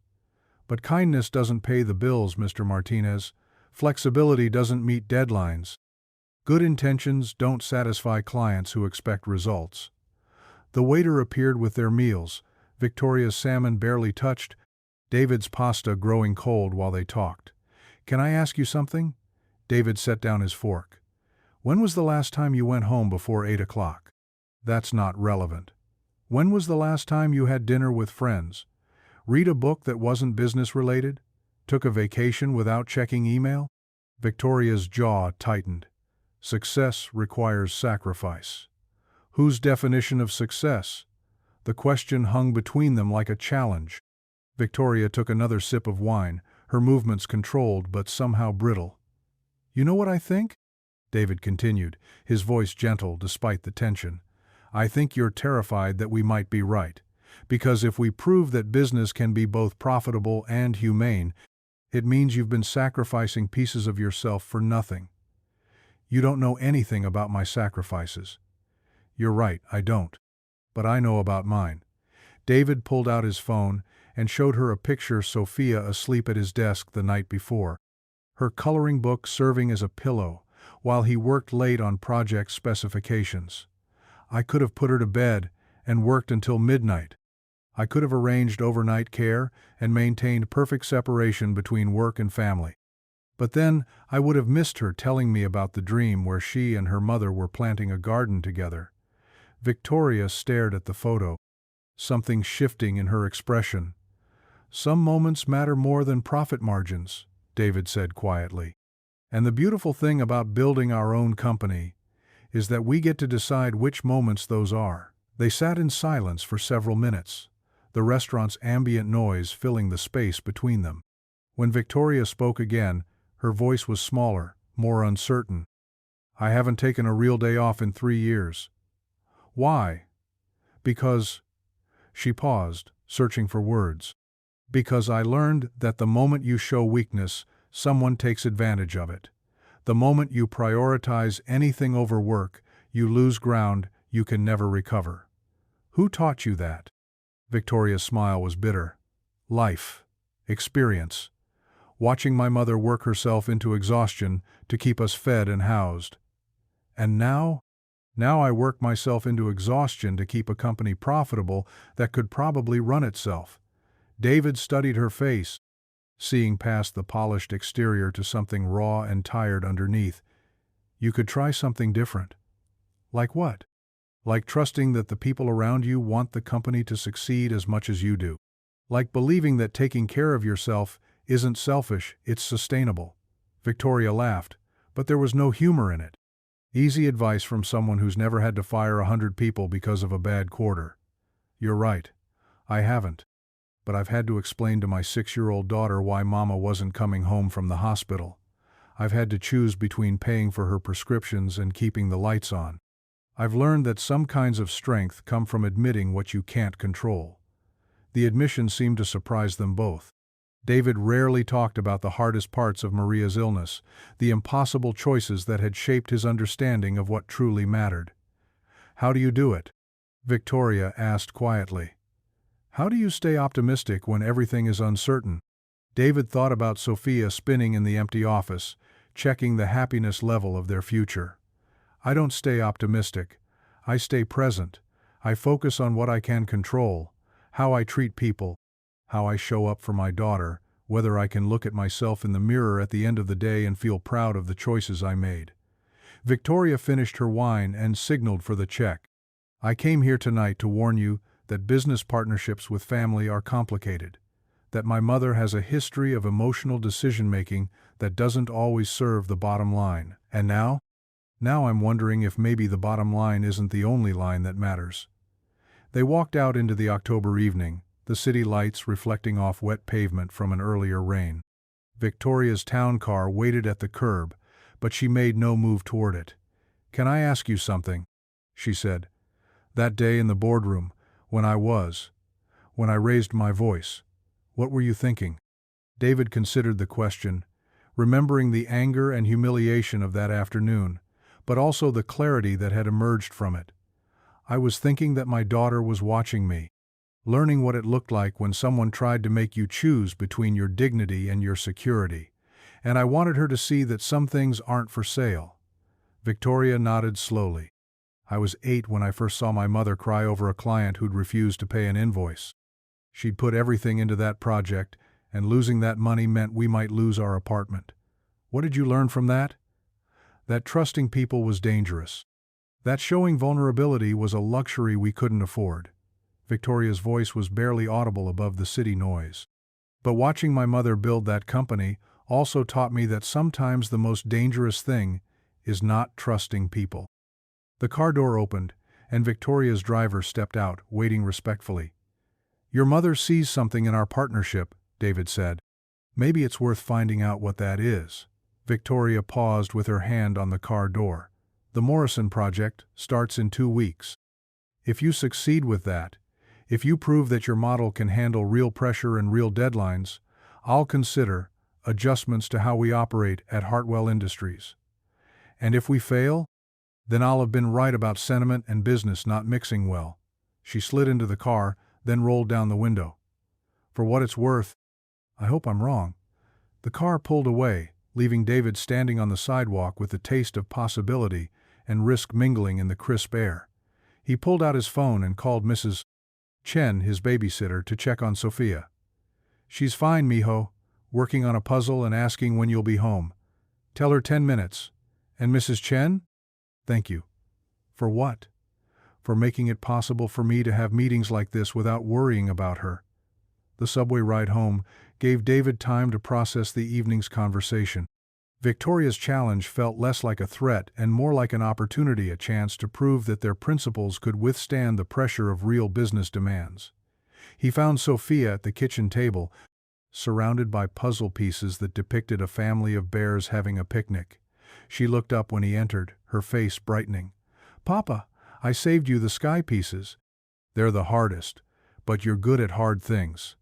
But kindness doesn't pay the bills, Mr. Martinez. Flexibility doesn't meet deadlines. Good intentions don't satisfy clients who expect results. The waiter appeared with their meals, Victoria's salmon barely touched, David's pasta growing cold while they talked. Can I ask you something? David set down his fork. When was the last time you went home before 8 o'clock? That's not relevant. When was the last time you had dinner with friends? Read a book that wasn't business-related? Took a vacation without checking email? Victoria's jaw tightened. Success requires sacrifice. Whose definition of success? The question hung between them like a challenge. Victoria took another sip of wine, her movements controlled but somehow brittle. You know what I think? David continued, his voice gentle despite the tension. I think you're terrified that we might be right. Because if we prove that business can be both profitable and humane, it means you've been sacrificing pieces of yourself for nothing. You don't know anything about my sacrifices. You're right, I don't. But I know about mine. David pulled out his phone and showed her a picture of Sophia asleep at his desk the night before, her coloring book serving as a pillow, while he worked late on project specifications. I could have put her to bed and worked until midnight. I could have arranged overnight care and maintained perfect separation between work and family. But then I would have missed her telling me about the dream where she and her mother were planting a garden together. Victoria stared at the photo, something shifting in her expression. Some moments matter more than profit margins, David said quietly. And the beautiful thing about building our own company is that we get to decide which moments those are. They sat in silence for several minutes, the restaurant's ambient noise filling the space between them. When Victoria spoke again, her voice was smaller, more uncertain. I haven't taken a real day off in 3 years. Why? Because... She paused, searching for words. Because I learned that the moment you show weakness, someone takes advantage of it. The moment you prioritize anything over work, you lose ground you can never recover. Who taught you that? Victoria's smile was bitter. Life. Experience. Watching my mother work herself into exhaustion to keep us fed and housed. And now I work myself into exhaustion to keep a company profitable that could probably run itself. David studied her face, seeing past the polished exterior to something raw and tired underneath. You could try something different. Like what? Like trusting that the people around you want the company to succeed as much as you do. Like believing that taking care of yourself isn't selfish, it's sustainable. Victoria laughed, but there was no humor in it. Easy advice from someone who's never had to fire 100 people because of a bad quarter. You're right. I haven't. But I've had to explain to my 6-year-old daughter why Mama wasn't coming home from the hospital. I've had to choose between paying for her prescriptions and keeping the lights on. I've learned that some kinds of strength come from admitting what you can't control. The admission seemed to surprise them both. David rarely talked about the hardest parts of Maria's illness, the impossible choices that had shaped his understanding of what truly mattered. How do you do it? Victoria asked quietly. How do you stay optimistic when everything is uncertain? David thought about Sophia spinning in the empty office, checking the happiness level of their future. I don't stay optimistic. I stay present. I focus on what I can control, how I treat people, how I show up for my daughter, whether I can look at myself in the mirror at the end of the day and feel proud of the choices I made. Victoria finished her wine and signaled for the check. I came here tonight to warn you that business partnerships with family are complicated, that my mother has a history of emotional decision-making that doesn't always serve the bottom line. And now? Now I'm wondering if maybe the bottom line isn't the only line that matters. They walked out into the October evening, the city lights reflecting off wet pavement from an earlier rain. Victoria's town car waited at the curb, but she made no move toward it. Can I ask you something? She said. That day in the boardroom, when I raised my voice, what were you thinking? David considered the question, remembering the anger and humiliation of that afternoon, but also the clarity that had emerged from it. I was thinking that my daughter was watching me, learning what it looked like when someone tried to make you choose between your dignity and your security, and I wanted her to see that some things aren't for sale. Victoria nodded slowly. I was 8 when I first saw my mother cry over a client who'd refused to pay an invoice. She'd put everything into that project, and losing that money meant we might lose our apartment. What did you learn from that? That trusting people was dangerous. That showing vulnerability was a luxury we couldn't afford. Victoria's voice was barely audible above the city noise. But watching my mother build that company also taught me that sometimes the most dangerous thing is not trusting people. The car door opened, and Victoria's driver stepped out, waiting respectfully. Your mother sees something in our partnership, David said. Maybe it's worth finding out what that is. Victoria paused with her hand on the car door. The Morrison project starts in 2 weeks. If you succeed with that, if you prove that your model can handle real pressure and real deadlines, I'll consider adjustments to how we operate at Hartwell Industries. And if we fail, then I'll have been right about sentiment and business not mixing well. She slid into the car, then rolled down the window. For what it's worth, I hope I'm wrong. The car pulled away, leaving David standing on the sidewalk with the taste of possibility and risk mingling in the crisp air. He pulled out his phone and called Mrs. Chen, his babysitter, to check on Sophia. She's fine, mijo, working on a puzzle and asking when you'll be home. Tell her 10 minutes. And Mrs. Chen? Thank you. For what? For making it possible for me to have meetings like this without worrying about her. The subway ride home gave David time to process the evening's conversation. Victoria's challenge felt less like a threat and more like an opportunity, a chance to prove that their principles could withstand the pressure of real business demands. He found Sophia at the kitchen table, surrounded by puzzle pieces that depicted a family of bears having a picnic. She looked up when he entered, her face brightening. Papa, I saved you the sky pieces. They're the hardest, but you're good at hard things.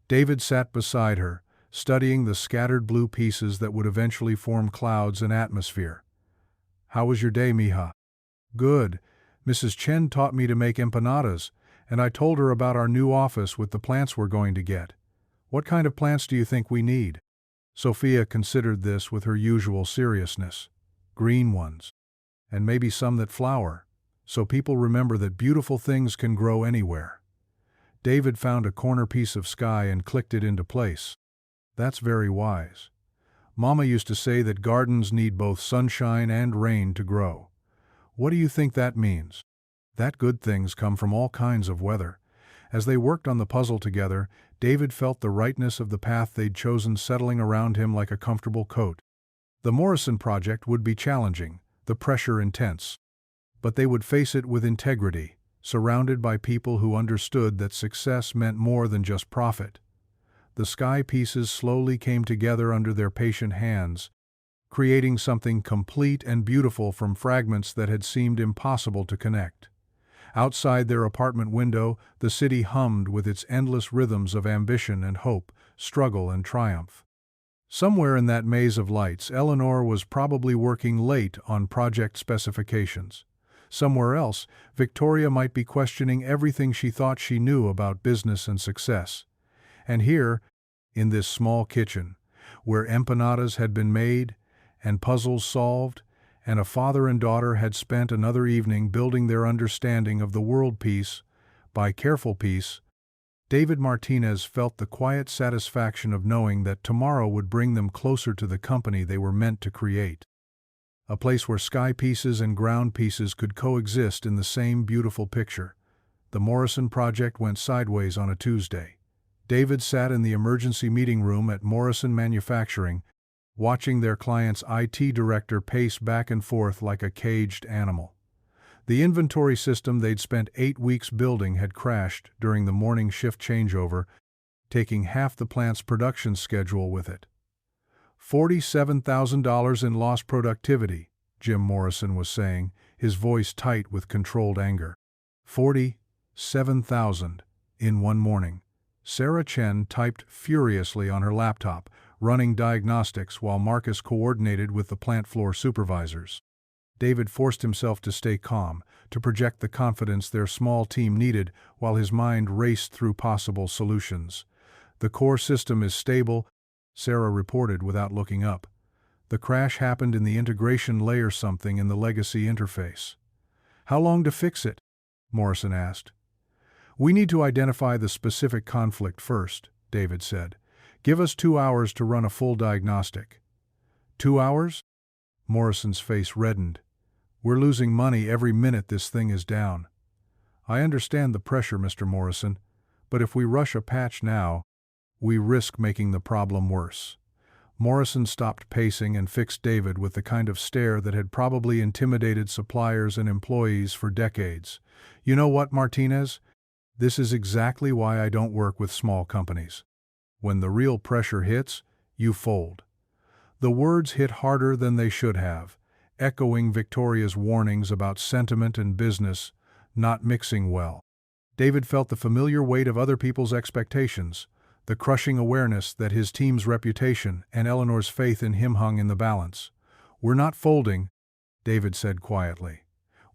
David sat beside her, studying the scattered blue pieces that would eventually form clouds and atmosphere. How was your day, mija? Good. Mrs. Chen taught me to make empanadas, and I told her about our new office with the plants we're going to get. What kind of plants do you think we need? Sophia considered this with her usual seriousness. Green ones. And maybe some that flower, so people remember that beautiful things can grow anywhere. David found a corner piece of sky and clicked it into place. That's very wise. Mama used to say that gardens need both sunshine and rain to grow. What do you think that means? That good things come from all kinds of weather. As they worked on the puzzle together, David felt the rightness of the path they'd chosen settling around him like a comfortable coat. The Morrison project would be challenging, the pressure intense. But they would face it with integrity, surrounded by people who understood that success meant more than just profit. The sky pieces slowly came together under their patient hands, creating something complete and beautiful from fragments that had seemed impossible to connect. Outside their apartment window, the city hummed with its endless rhythms of ambition and hope, struggle and triumph. Somewhere in that maze of lights, Eleanor was probably working late on project specifications. Somewhere else, Victoria might be questioning everything she thought she knew about business and success. And here, in this small kitchen, where empanadas had been made, and puzzles solved, and a father and daughter had spent another evening building their understanding of the world piece by careful piece, David Martinez felt the quiet satisfaction of knowing that tomorrow would bring them closer to the company they were meant to create. A place where sky pieces and ground pieces could coexist in the same beautiful picture. The Morrison project went sideways on a Tuesday. David sat in the emergency meeting room at Morrison Manufacturing, watching their client's IT director pace back and forth like a caged animal. The inventory system they'd spent 8 weeks building had crashed during the morning shift changeover, taking half the plant's production schedule with it. $47,000 in lost productivity, Jim Morrison was saying, his voice tight with controlled anger. 47,000 in one morning. Sarah Chen typed furiously on her laptop, running diagnostics while Marcus coordinated with the plant floor supervisors. David forced himself to stay calm, to project the confidence their small team needed while his mind raced through possible solutions. The core system is stable, Sarah reported without looking up. The crash happened in the integration layer, something in the legacy interface. How long to fix it? Morrison asked. We need to identify the specific conflict first, David said. Give us 2 hours to run a full diagnostic. 2 hours? Morrison's face reddened. We're losing money every minute this thing is down. I understand the pressure, Mr. Morrison, but if we rush a patch now, we risk making the problem worse. Morrison stopped pacing and fixed David with the kind of stare that had probably intimidated suppliers and employees for decades. You know what, Martinez? This is exactly why I don't work with small companies. When the real pressure hits, you fold. The words hit harder than they should have, echoing Victoria's warnings about sentiment and business not mixing well. David felt the familiar weight of other people's expectations, the crushing awareness that his team's reputation and Eleanor's faith in him hung in the balance. We're not folding, David said quietly.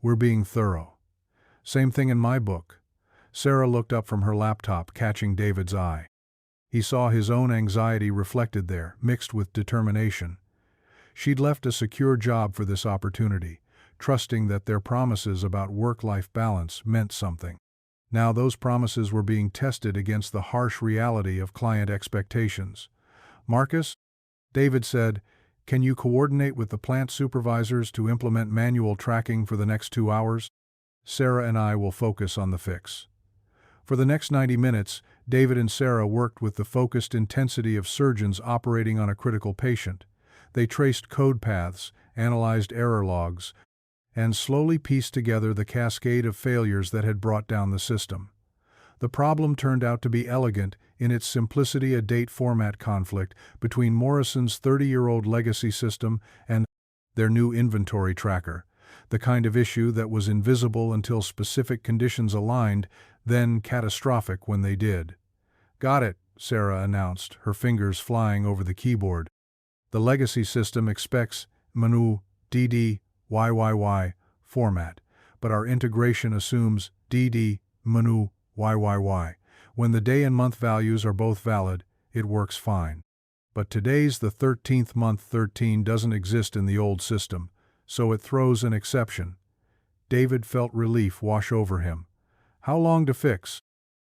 We're being thorough. Same thing in my book. Sarah looked up from her laptop, catching David's eye. He saw his own anxiety reflected there, mixed with determination. She'd left a secure job for this opportunity, trusting that their promises about work-life balance meant something. Now those promises were being tested against the harsh reality of client expectations. Marcus, David said, can you coordinate with the plant supervisors to implement manual tracking for the next 2 hours? Sarah and I will focus on the fix. For the next 90 minutes, David and Sarah worked with the focused intensity of surgeons operating on a critical patient. They traced code paths, analyzed error logs, and slowly pieced together the cascade of failures that had brought down the system. The problem turned out to be elegant in its simplicity, a date format conflict between Morrison's 30-year-old legacy system and their new inventory tracker, the kind of issue that was invisible until specific conditions aligned, then catastrophic when they did. Got it, Sarah announced, her fingers flying over the keyboard. The legacy system expects menu DD YYY format, but our integration assumes DD menu YYY. When the day and month values are both valid, it works fine. But today's the 13th month 13 doesn't exist in the old system, so it throws an exception. David felt relief wash over him. How long to fix?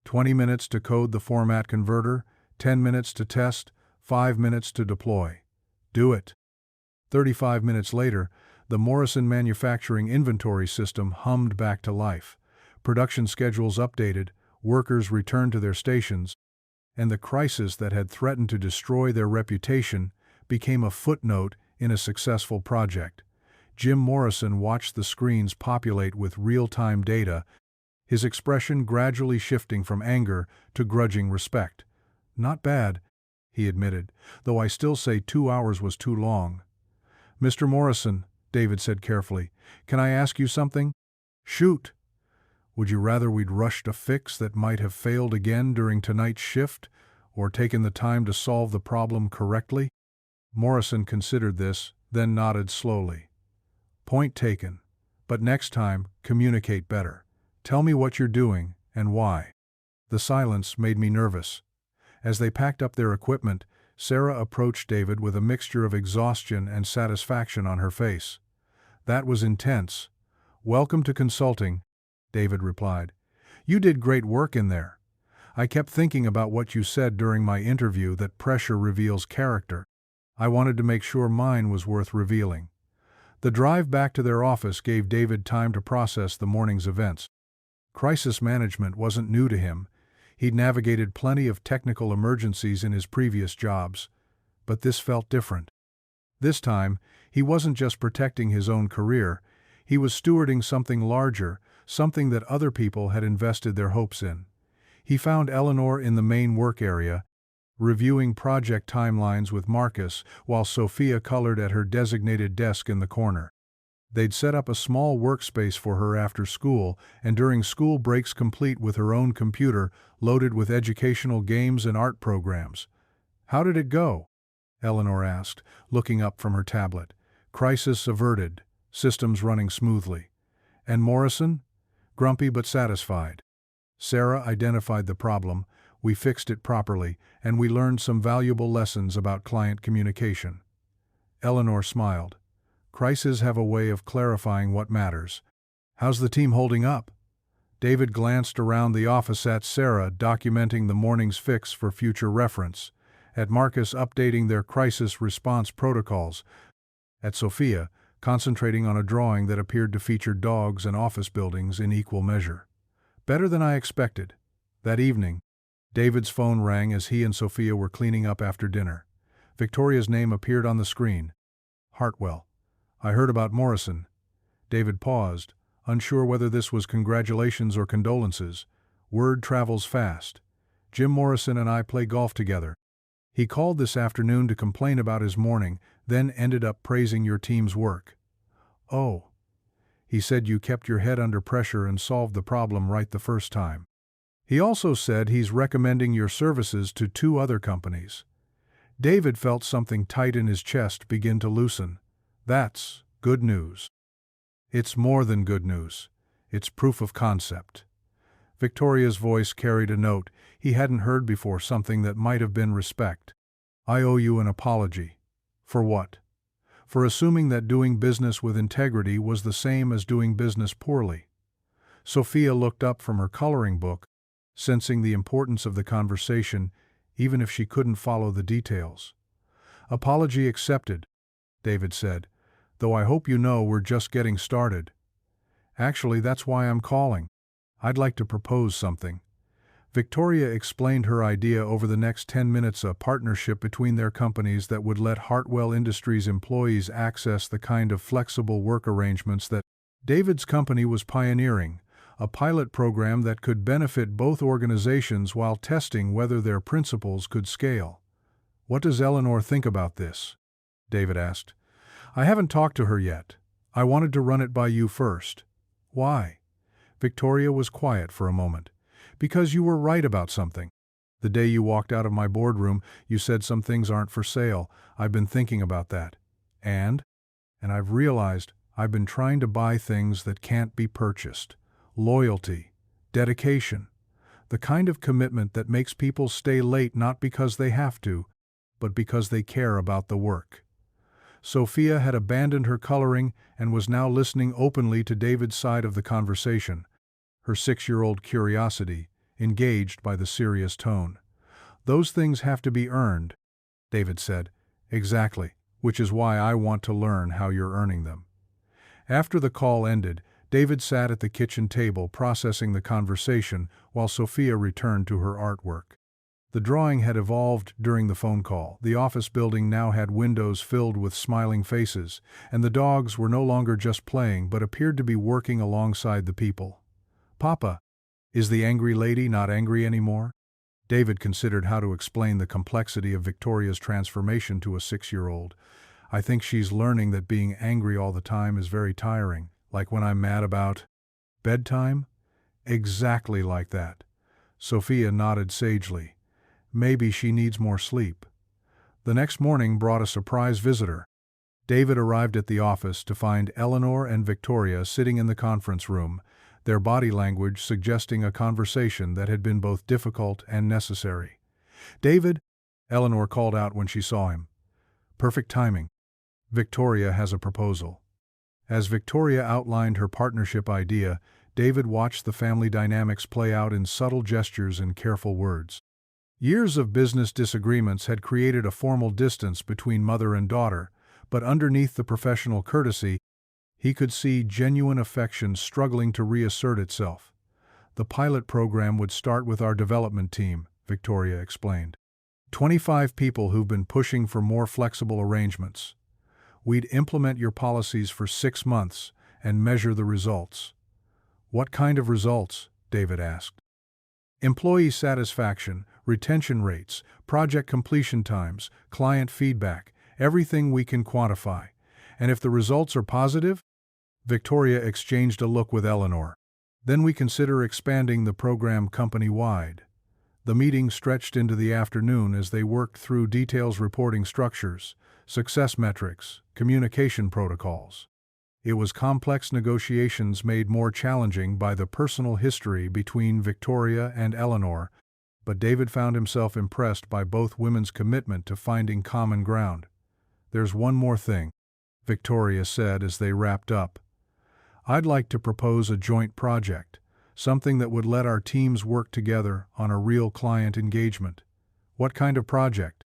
20 minutes to code the format converter, 10 minutes to test, 5 minutes to deploy. Do it. 35 minutes later, the Morrison manufacturing inventory system hummed back to life. Production schedules updated, workers returned to their stations, and the crisis that had threatened to destroy their reputation became a footnote in a successful project. Jim Morrison watched the screens populate with real-time data, his expression gradually shifting from anger to grudging respect. "Not bad," he admitted, "though I still say 2 hours was too long." "Mr. Morrison," David said carefully, "can I ask you something?" "Shoot." "Would you rather we'd rushed a fix that might have failed again during tonight's shift, or taken the time to solve the problem correctly?" Morrison considered this, then nodded slowly. "Point taken. But next time, communicate better. Tell me what you're doing, and why." The silence made me nervous. As they packed up their equipment, Sarah approached David with a mixture of exhaustion and satisfaction on her face. "That was intense." "Welcome to consulting," David replied. "You did great work in there. I kept thinking about what you said during my interview, that pressure reveals character. I wanted to make sure mine was worth revealing." The drive back to their office gave David time to process the morning's events. Crisis management wasn't new to him. He'd navigated plenty of technical emergencies in his previous jobs. But this felt different. This time, he wasn't just protecting his own career, he was stewarding something larger, something that other people had invested their hopes in. He found Eleanor in the main work area, reviewing project timelines with Marcus, while Sophia colored at her designated desk in the corner. They'd set up a small workspace for her after school, and during school breaks complete with her own computer, loaded with educational games and art programs. "How did it go?" Eleanor asked, looking up from her tablet. "Crisis averted, systems running smoothly." "And Morrison?" "Grumpy but satisfied." Sarah identified the problem, we fixed it properly, and we learned some valuable lessons about client communication. Eleanor smiled. "Crises have a way of clarifying what matters. How's the team holding up?" David glanced around the office at Sarah, documenting the morning's fix for future reference, at Marcus updating their crisis response protocols, at Sophia concentrating on a drawing that appeared to feature dogs and office buildings in equal measure. Better than I expected. That evening, David's phone rang as he and Sophia were cleaning up after dinner. Victoria's name appeared on the screen. "Hartwell. I heard about Morrison." David paused, unsure whether this was congratulations or condolences. "Word travels fast. Jim Morrison and I play golf together. He called this afternoon to complain about his morning, then ended up praising your team's work." "Oh." "He said you kept your head under pressure and solved the problem right the first time. He also said he's recommending your services to 2 other companies." David felt something tight in his chest begin to loosen. "That's good news." "It's more than good news. It's proof of concept." Victoria's voice carried a note he hadn't heard before, something that might have been respect. "I owe you an apology." "For what?" "For assuming that doing business with integrity was the same as doing business poorly." Sophia looked up from her coloring book, sensing the importance of the conversation, even if she couldn't follow the details. "Apology accepted," David said, "though I hope you know we're just getting started. Actually, that's why I'm calling. I'd like to propose something." Victoria explained her idea over the next 10 minutes, a partnership between their companies that would let Hartwell Industries employees access the kind of flexible work arrangements that David's company was pioneering, a pilot program that could benefit both organizations while testing whether their principles could scale. "What does Eleanor think about this?" David asked. "I haven't talked to her yet. I wanted to run it by you first." "Why?" Victoria was quiet for a moment. "Because you were right about something. The day you walked out of my boardroom, you said some things aren't for sale. I've been thinking about that. And I've realized I've been trying to buy things that can't be purchased. Loyalty, dedication, the kind of commitment that makes people stay late not because they have to, but because they care about the work." Sophia had abandoned her coloring and was now listening openly to David's side of the conversation, her 6-year-old curiosity engaged by the serious tone. "Those things have to be earned. David said. Exactly, which is why I want to learn how you're earning them. After the call ended, David sat at the kitchen table processing the conversation while Sophia returned to her artwork. The drawing had evolved during the phone call. The office building now had windows filled with smiling faces, and the dogs were no longer just playing but appeared to be working alongside the people. "Papa, is the angry lady not angry anymore?" David considered how to explain the complexity of Victoria's transformation to a 6-year-old. "I think she's learning that being angry all the time is very tiring, like when I'm mad about bedtime?" "Exactly like that." Sophia nodded sagely. "Maybe she needs more sleep." The next morning brought a surprise visitor. David arrived at the office to find Eleanor and Victoria sitting in the conference room, their body language suggesting a conversation that had been both difficult and necessary. "David," Eleanor called out when she saw him. "Perfect timing. Victoria has a proposal." As Victoria outlined her partnership idea, David watched the family dynamics play out in subtle gestures and careful words. Years of business disagreements had created a formal distance between mother and daughter, but underneath the professional courtesy, he could see genuine affection struggling to reassert itself. "The pilot program would start with our development team," Victoria explained. 25 people who've been pushing for more flexible arrangements. We'd implement your policies for 6 months and measure the results." "What kind of results?" David asked. "Employee satisfaction, retention rates, project completion times, client feedback, everything we can quantify. And if the results are positive?" Victoria exchanged a look with Eleanor. "Then we consider expanding the program company-wide." The meeting stretched into the afternoon as they worked through details, reporting structures, success metrics, communication protocols. It was complex negotiations made more challenging by the personal history between Victoria and Eleanor, but David found himself impressed by both women's commitment to finding common ground. "There's one more thing," Victoria said as they wrapped up. "I'd like to propose a joint project, something that would let our teams work together on a real client engagement." "What kind of project?"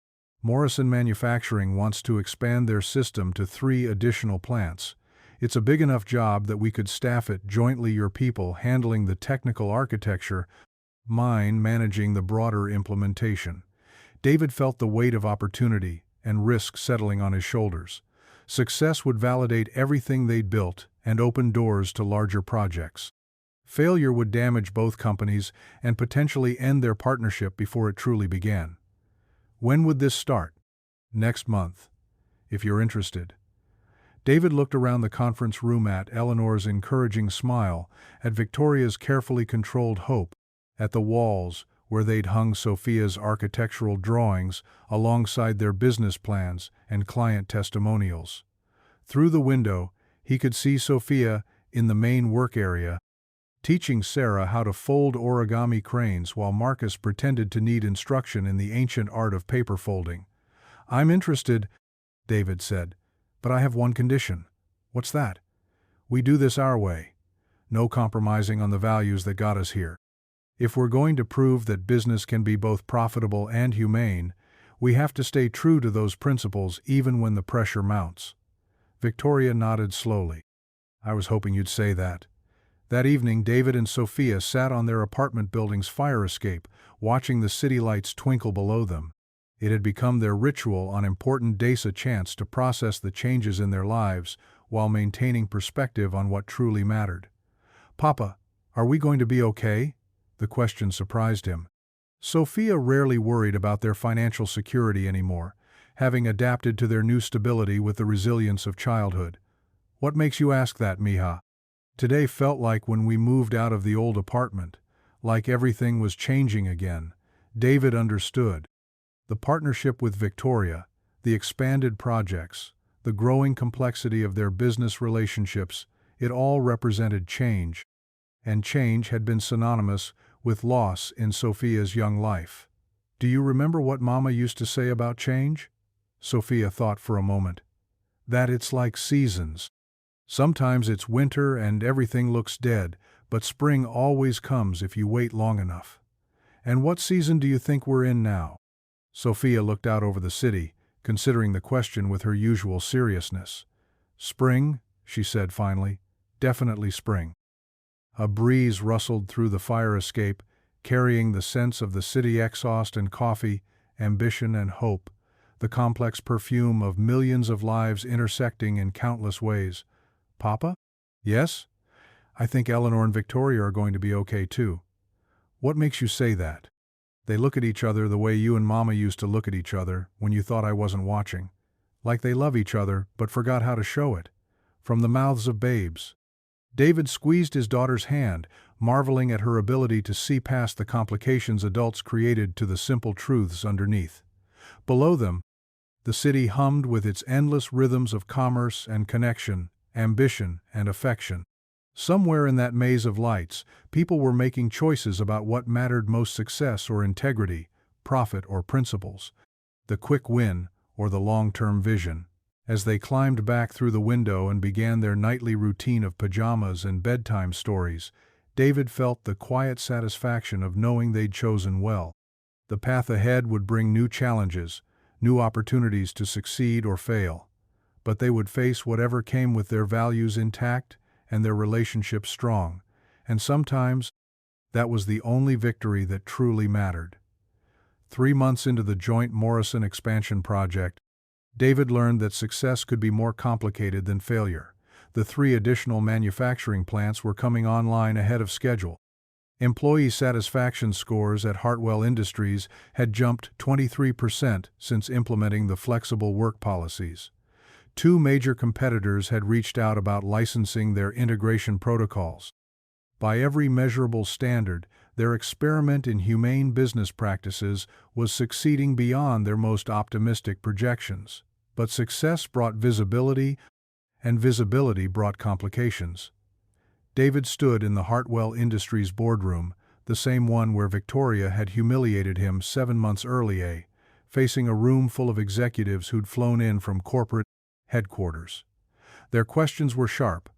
"Morrison Manufacturing wants to expand their system to 3 additional plants. It's a big enough job that we could staff it jointly, your people handling the technical architecture, mine managing the broader implementation." David felt the weight of opportunity and risk settling on his shoulders. Success would validate everything they'd built and open doors to larger projects. Failure would damage both companies and potentially end their partnership before it truly began. "When would this start?" "Next month, if you're interested." David looked around the conference room at Eleanor's encouraging smile, at Victoria's carefully controlled hope, at the walls where they'd hung Sophia's architectural drawings alongside their business plans and client testimonials. Through the window, he could see Sophia in the main work area, teaching Sarah how to fold origami cranes while Marcus pretended to need instruction in the ancient art of paper folding. "I'm interested," David said, "but I have one condition." "What's that?" "We do this our way. No compromising on the values that got us here. If we're going to prove that business can be both profitable and humane, we have to stay true to those principles even when the pressure mounts." Victoria nodded slowly. "I was hoping you'd say that." That evening, David and Sophia sat on their apartment building's fire escape, watching the city lights twinkle below them. It had become their ritual on important days, a chance to process the changes in their lives while maintaining perspective on what truly mattered. "Papa, are we going to be okay?" The question surprised him. Sophia rarely worried about their financial security anymore, having adapted to their new stability with the resilience of childhood. "What makes you ask that, mija?" Today felt like when we moved out of the old apartment, like everything was changing again. David understood. The partnership with Victoria, the expanded projects, the growing complexity of their business relationships, it all represented change. And change had been synonymous with loss in Sophia's young life. "Do you remember what Mama used to say about change?" Sophia thought for a moment. "That it's like seasons. Sometimes it's winter and everything looks dead, but spring always comes if you wait long enough." "And what season do you think we're in now?" Sophia looked out over the city, considering the question with her usual seriousness. "Spring," she said finally. "Definitely spring." A breeze rustled through the fire escape, carrying the scents of the city exhaust and coffee, ambition and hope, the complex perfume of millions of lives intersecting in countless ways. "Papa?" "Yes? I think Eleanor and Victoria are going to be okay too." "What makes you say that?" "They look at each other the way you and Mama used to look at each other when you thought I wasn't watching. Like they love each other but forgot how to show it. From the mouths of babes." David squeezed his daughter's hand, marveling at her ability to see past the complications adults created to the simple truths underneath. Below them, the city hummed with its endless rhythms of commerce and connection, ambition and affection. Somewhere in that maze of lights, people were making choices about what mattered most: success or integrity, profit or principles, the quick win or the long-term vision. As they climbed back through the window and began their nightly routine of pajamas and bedtime stories, David felt the quiet satisfaction of knowing they'd chosen well. The path ahead would bring new challenges, new opportunities to succeed or fail, but they would face whatever came with their values intact and their relationship strong, and sometimes that was the only victory that truly mattered. 3 months into the joint Morrison expansion project, David learned that success could be more complicated than failure. The 3 additional manufacturing plants were coming online ahead of schedule. Employee satisfaction scores at Hartwell Industries had jumped 23% since implementing the flexible work policies. 2 major competitors had reached out about licensing their integration protocols. By every measurable standard, their experiment in humane business practices was succeeding beyond their most optimistic projections. But success brought visibility, and visibility brought complications. David stood in the Hartwell Industries boardroom, the same one where Victoria had humiliated him 7 months earlier, facing a room full of executives who'd flown in from corporate headquarters. Their questions were sharp,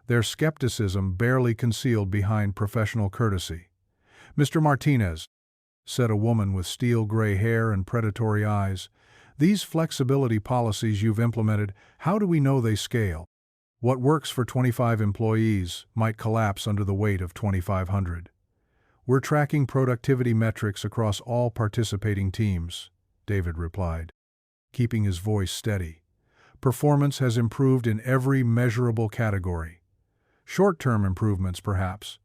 their skepticism barely concealed behind professional courtesy. "Mr. Martinez," said a woman with steel-gray hair and predatory eyes, "these flexibility policies you've implemented, how do we know they scale? What works for 25 employees might collapse under the weight of 2,500. "We're tracking productivity metrics across all participating teams," David replied, keeping his voice steady. "Performance has improved in every measurable category. Short-term improvements, perhaps.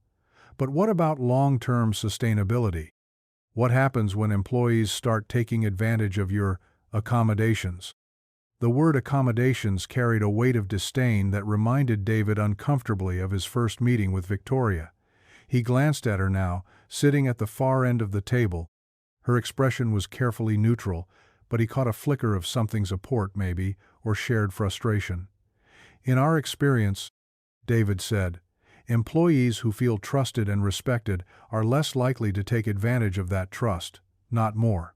But what about long-term sustainability? What happens when employees start taking advantage of your accommodations?" The word accommodations carried a weight of disdain that reminded David uncomfortably of his first meeting with Victoria. He glanced at her now, sitting at the far end of the table. Her expression was carefully neutral, but he caught a flicker of something support, maybe, or shared frustration. "In our experience," David said, "employees who feel trusted and respected are less likely to take advantage of that trust, not more."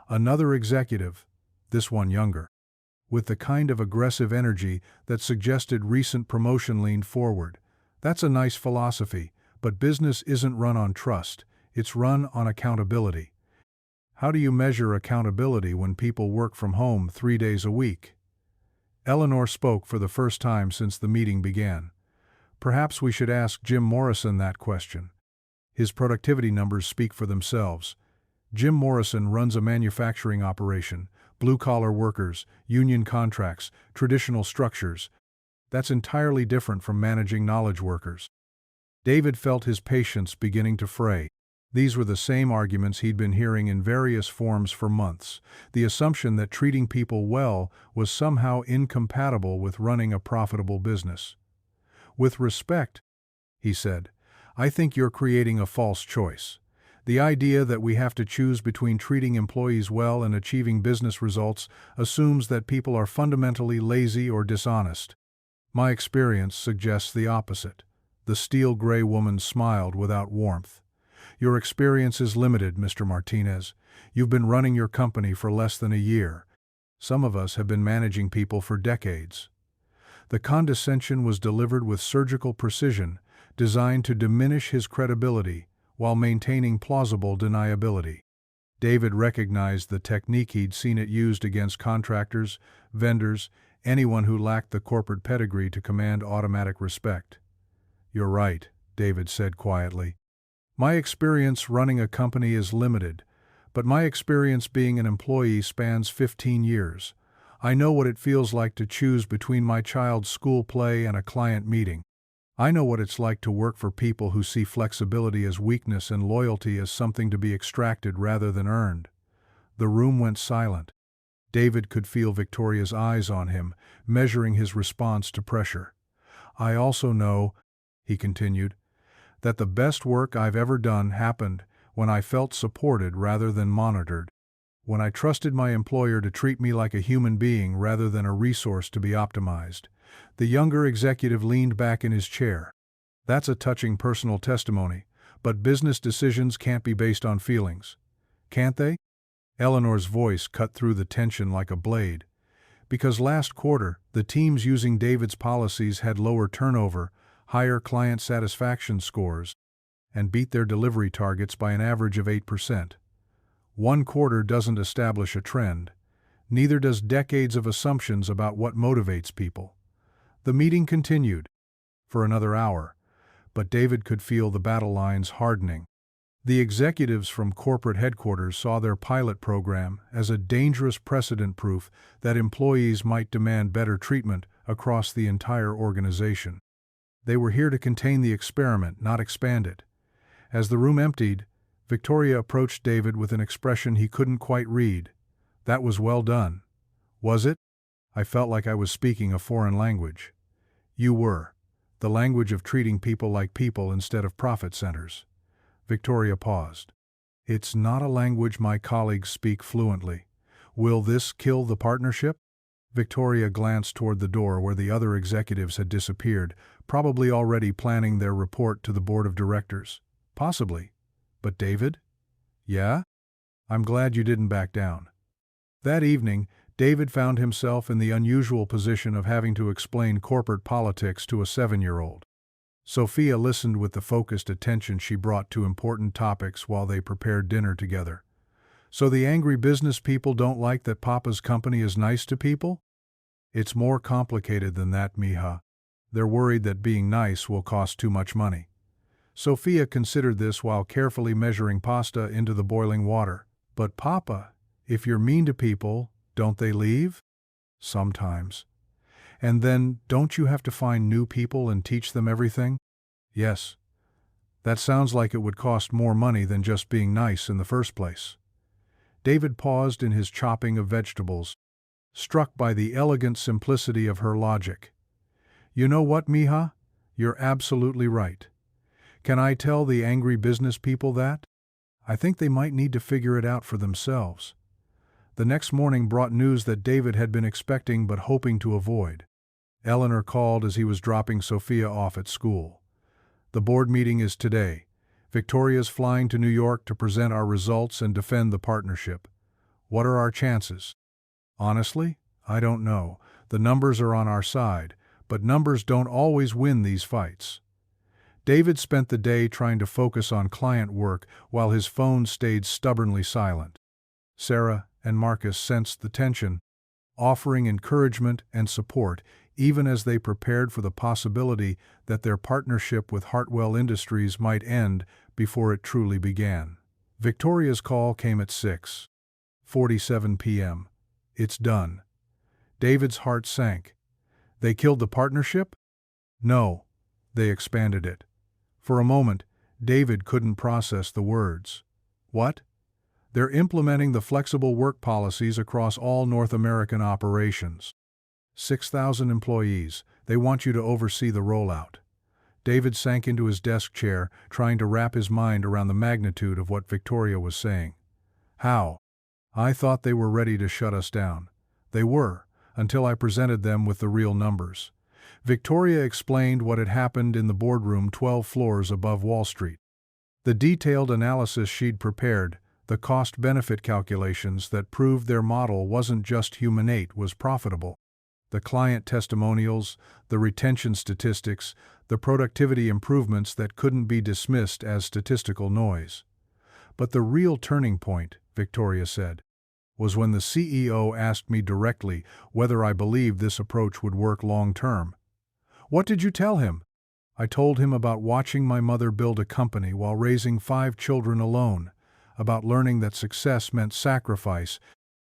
Another executive, this one younger, with the kind of aggressive energy that suggested recent promotion, leaned forward. "That's a nice philosophy, but business isn't run on trust, it's run on accountability." "How do you measure accountability when people work from home 3 days a week?" Eleanor spoke for the first time since the meeting began. "Perhaps we should ask Jim Morrison that question. His productivity numbers speak for themselves. Jim Morrison runs a manufacturing operation, blue-collar workers, union contracts, traditional structures. That's entirely different from managing knowledge workers." David felt his patience beginning to fray. These were the same arguments he'd been hearing in various forms for months, the assumption that treating people well was somehow incompatible with running a profitable business. "With respect," he said, "I think you're creating a false choice. The idea that we have to choose between treating employees well and achieving business results assumes that people are fundamentally lazy or dishonest. My experience suggests the opposite." The steel-gray woman smiled without warmth. "Your experience is limited, Mr. Martinez. You've been running your company for less than a year. Some of us have been managing people for decades." The condescension was delivered with surgical precision, designed to diminish his credibility while maintaining plausible deniability. David recognized the technique. He'd seen it used against contractors, vendors, anyone who lacked the corporate pedigree to command automatic respect. "You're right," David said quietly. "My experience running a company is limited, but my experience being an employee spans 15 years. I know what it feels like to choose between my child's school play and a client meeting. I know what it's like to work for people who see flexibility as weakness and loyalty as something to be extracted rather than earned." The room went silent. David could feel Victoria's eyes on him, measuring his response to pressure. "I also know," he continued, "that the best work I've ever done happened when I felt supported rather than monitored. When I trusted my employer to treat me like a human being rather than a resource to be optimized." The younger executive leaned back in his chair. "That's a touching personal testimony, but business decisions can't be based on feelings. Can't they?" Eleanor's voice cut through the tension like a blade. "Because last quarter, the teams using David's policies had lower turnover, higher client satisfaction scores, and beat their delivery targets by an average of 8%. One quarter doesn't establish a trend. Neither does decades of assumptions about what motivates people." The meeting continued for another hour, but David could feel the battle lines hardening. The executives from corporate headquarters saw their pilot program as a dangerous precedent proof that employees might demand better treatment across the entire organization. They were here to contain the experiment, not expand it. As the room emptied, Victoria approached David with an expression he couldn't quite read. "That was well done." "Was it? I felt like I was speaking a foreign language." "You were. The language of treating people like people instead of profit centers." Victoria paused. "It's not a language my colleagues speak fluently. Will this kill the partnership?" Victoria glanced toward the door where the other executives had disappeared, probably already planning their report to the board of directors. "Possibly. But David?" "Yeah? I'm glad you didn't back down." That evening, David found himself in the unusual position of having to explain corporate politics to a 7-year-old. Sophia listened with the focused attention she brought to important topics while they prepared dinner together. "So the angry business people don't like that Papa's company is nice to people?" "It's more complicated than that, Mija. They're worried that being nice will cost too much money." Sophia considered this while carefully measuring pasta into the boiling water. "But Papa, if you're mean to people, don't they leave?" "Sometimes." "And then, don't you have to find new people and teach them everything?" "Yes. That sounds like it would cost more money than just being nice in the first place." David paused in his chopping of vegetables, struck by the elegant simplicity of her logic. "You know what, Mija? You're absolutely right. Can I tell the angry business people that? I think they might need to figure it out for themselves." The next morning brought news that David had been expecting but hoping to avoid. Eleanor called as he was dropping Sophia off at school. "The board meeting is today. Victoria's flying to New York to present our results and defend the partnership. What are our chances?" "Honestly, I don't know. The numbers are on our side, but numbers don't always win these fights." David spent the day trying to focus on client work while his phone stayed stubbornly silent. Sarah and Marcus sensed the tension, offering encouragement and support even as they prepared for the possibility that their partnership with Hartwell Industries might end before it truly began. Victoria's call came at 6:47 p.m. "It's done." David's heart sank. "They killed the partnership?" "No, they expanded it." For a moment, David couldn't process the words. "What?" "They're implementing the flexible work policies across all North American operations. 6,000 employees. They want you to oversee the rollout." David sank into his desk chair, trying to wrap his mind around the magnitude of what Victoria was saying. "How?" "I thought they were ready to shut us down." "They were, until I presented them with the real numbers." Victoria explained what had happened in the boardroom 12 floors above Wall Street. The detailed analysis she'd prepared, the cost-benefit calculations that proved their model wasn't just humane, was profitable. The client testimonials, the retention statistics, the productivity improvements that couldn't be dismissed as statistical noise. But the real turning point, Victoria said, was when the CEO asked me directly whether I believed this approach would work long-term. What did you tell him? I told him about watching my mother build a company while raising 5 children alone, about learning that success meant sacrifice,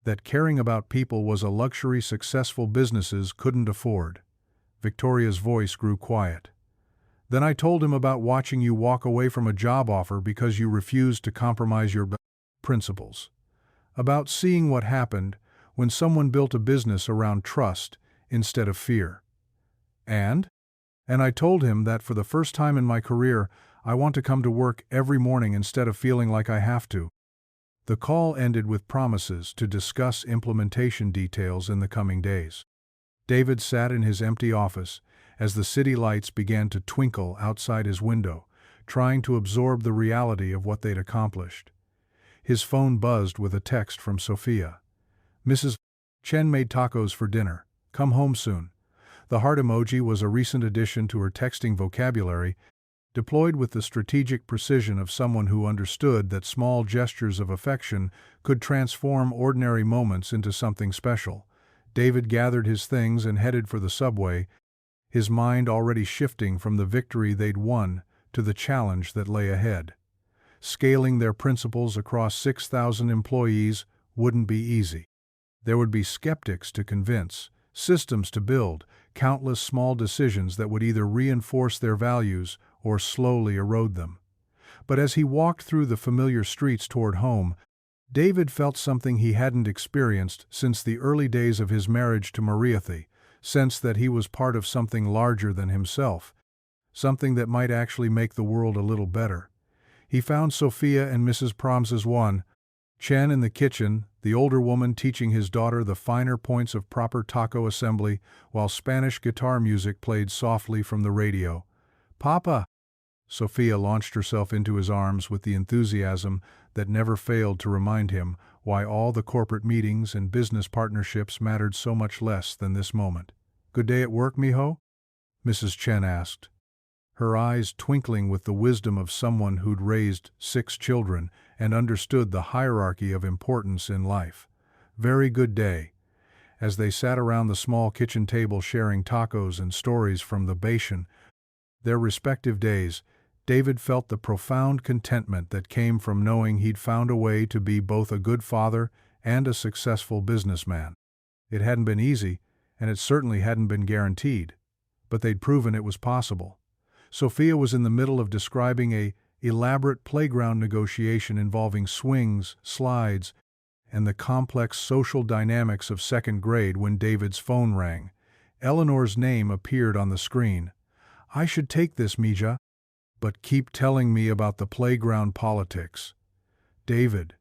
that caring about people was a luxury successful businesses couldn't afford. Victoria's voice grew quiet. Then I told him about watching you walk away from a job offer because you refused to compromise your principles. About seeing what happened when someone built a business around trust instead of fear. And I told him that for the first time in my career, I want to come to work every morning instead of feeling like I have to. The call ended with promises to discuss implementation details in the coming days. David sat in his empty office as the city lights began to twinkle outside his window, trying to absorb the reality of what they'd accomplished. His phone buzzed with a text from Sophia. Mrs. Chen made tacos for dinner. Come home soon. The heart emoji was a recent addition to her texting vocabulary, deployed with the strategic precision of someone who understood that small gestures of affection could transform ordinary moments into something special. David gathered his things and headed for the subway, his mind already shifting from the victory they'd won to the challenge that lay ahead. Scaling their principles across 6,000 employees wouldn't be easy. There would be skeptics to convince, systems to build, countless small decisions that would either reinforce their values or slowly erode them. But as he walked through the familiar streets toward home, David felt something he hadn't experienced since the early days of his marriage to Mariathi, sensed that he was part of something larger than himself, something that might actually make the world a little better. He found Sophia and Mrs. Proms's one, Chen in the kitchen, the older woman teaching his daughter the finer points of proper taco assembly, while Spanish guitar music played softly from the radio. "Papa!" Sophia launched herself into his arms with the enthusiasm that never failed to remind him why all the corporate meetings and business partnerships mattered so much less than this moment. "Good day at work, mijo?" Mrs. Chen asked, her eyes twinkling with the wisdom of someone who'd raised 6 children and understood the hierarchy of importance in life. "Very good day." As they sat around the small kitchen table sharing tacos and stories from the bastion, their respective days, David felt the profound contentment that came from knowing he'd found a way to be both a good father and a successful businessman. It hadn't been easy, and it certainly hadn't been guaranteed, but they'd proven it was possible. Sophia was in the middle of describing an elaborate playground negotiation involving swings, slides, and the complex social dynamics of 2nd grade when David's phone rang. Eleanor's name appeared on the screen. "I should take this, Mija, but keep telling me about the playground politics." "David."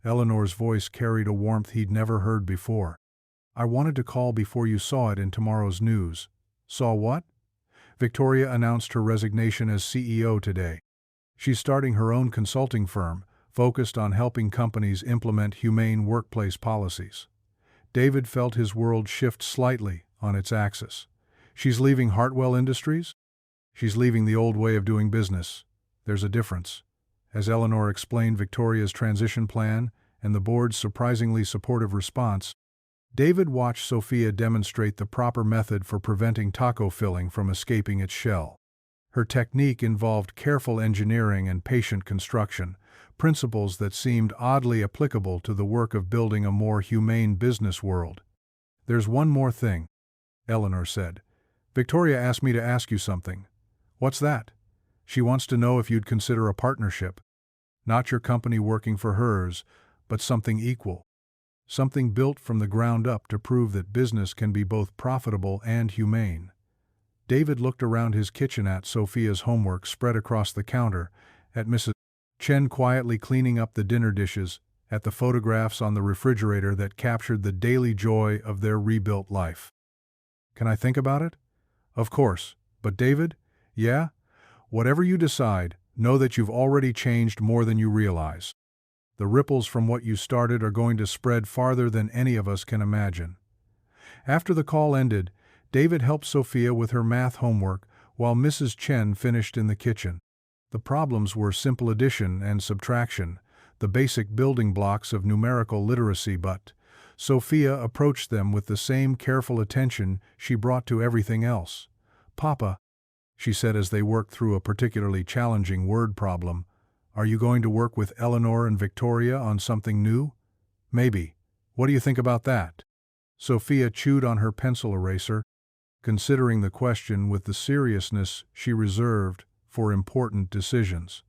Eleanor's voice carried a warmth he'd never heard before. "I wanted to call before you saw it in tomorrow's news." "Saw what?" Victoria announced her resignation as CEO today. She's starting her own consulting firm, focused on helping companies implement humane workplace policies. David felt his world shift slightly on its axis. "She's leaving Hartwell Industries?" "She's leaving the old way of doing business. There's a difference." As Eleanor explained Victoria's transition plan and the board's surprisingly supportive response, David watched Sophia demonstrate the proper method for preventing taco filling from escaping its shell. Her technique involved careful engineering and patient construction, principles that seemed oddly applicable to the work of building a more humane business world. "There's one more thing," Eleanor said. "Victoria asked me to ask you something." "What's that?" "She wants to know if you'd consider a partnership. Not your company working for hers, but something equal. Something built from the ground up to prove that business can be both profitable and humane." David looked around his kitchen at Sophia's homework spread across the counter, at Mrs. Chen quietly cleaning up the dinner dishes, at the photographs on the refrigerator that captured the daily joy of their rebuilt life. "Can I think about it?" "Of course. But David?" "Yeah? Whatever you decide, know that you've already changed more than you realize. The ripples from what you started are going to spread farther than any of us can imagine." After the call ended, David helped Sophia with her math homework while Mrs. Chen finished in the kitchen. The problems were simple addition and subtraction, the basic building blocks of numerical literacy, but Sophia approached them with the same careful attention she brought to everything else. "Papa," she said as they worked through a particularly challenging word problem, "are you going to work with Eleanor and Victoria on something new?" "Maybe. What do you think about that?" Sophia chewed on her pencil eraser, considering the question with the seriousness she reserved for important decisions.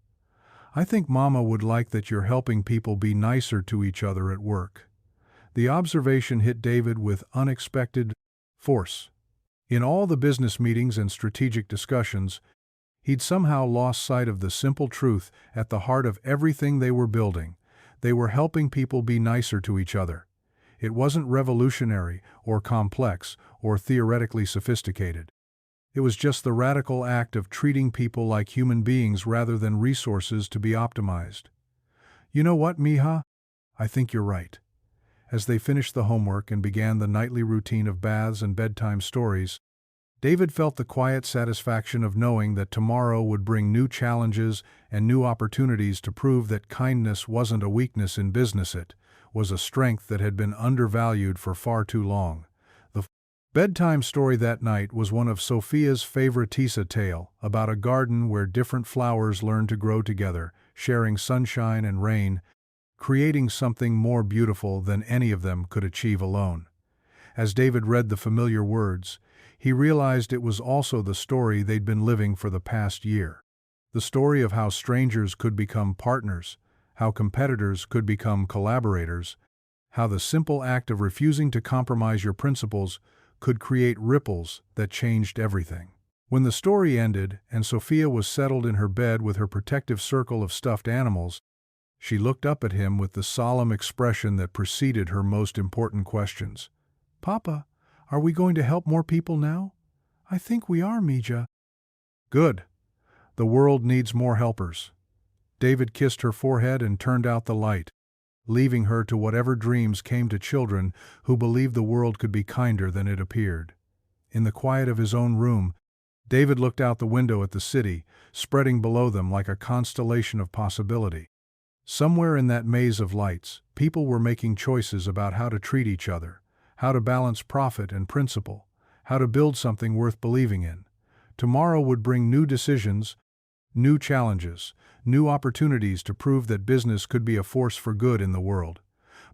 "I think Mama would like that you're helping people be nicer to each other at work." The observation hit David with unexpected force. In all the business meetings and strategic discussions, he'd somehow lost sight of the simple truth at the heart of everything they were building. They were helping people be nicer to each other. It wasn't revolutionary or complex or theoretically sophisticated. It was just the radical act of treating people like human beings rather than resources to be optimized. "You know what, Mija? I think you're right." As they finished the homework and began the nightly routine of baths and bedtime stories, David felt the quiet satisfaction of knowing that tomorrow would bring new challenges and new opportunities to prove that kindness wasn't a weakness in business, it was a strength that had been undervalued for far too long. The bedtime story that night was one of Sophia's favoritisa tale about a garden where different flowers learned to grow together, sharing sunshine and rain, creating something more beautiful than any of them could achieve alone. As David read the familiar words, he realized it was also the story they'd been living for the past year. The story of how strangers could become partners, how competitors could become collaborators, how the simple act of refusing to compromise your principles could create ripples that changed everything. When the story ended and Sophia was settled in her bed with her protective circle of stuffed animals, she looked up at him with the solemn expression that preceded her most important questions. "Papa, are we going to help more people now?" "I think we are, Mija." "Good. The world needs more helpers." David kissed her forehead and turned out the light, leaving her to whatever dreams came to children who believed the world could be kinder than it appeared. In the quiet of his own room, David looked out the window at the city, spreading below them like a constellation of possibility. Somewhere in that maze of lights, people were making choices about how to treat each other, how to balance profit and principle, how to build something worth believing in. Tomorrow would bring new decisions, new challenges, new opportunities to prove that business could be a force for good in the world.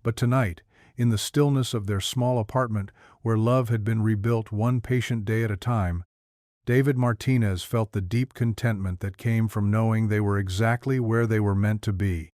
But tonight, in the stillness of their small apartment where love had been rebuilt one patient day at a time, David Martinez felt the deep contentment that came from knowing they were exactly where they were meant to be.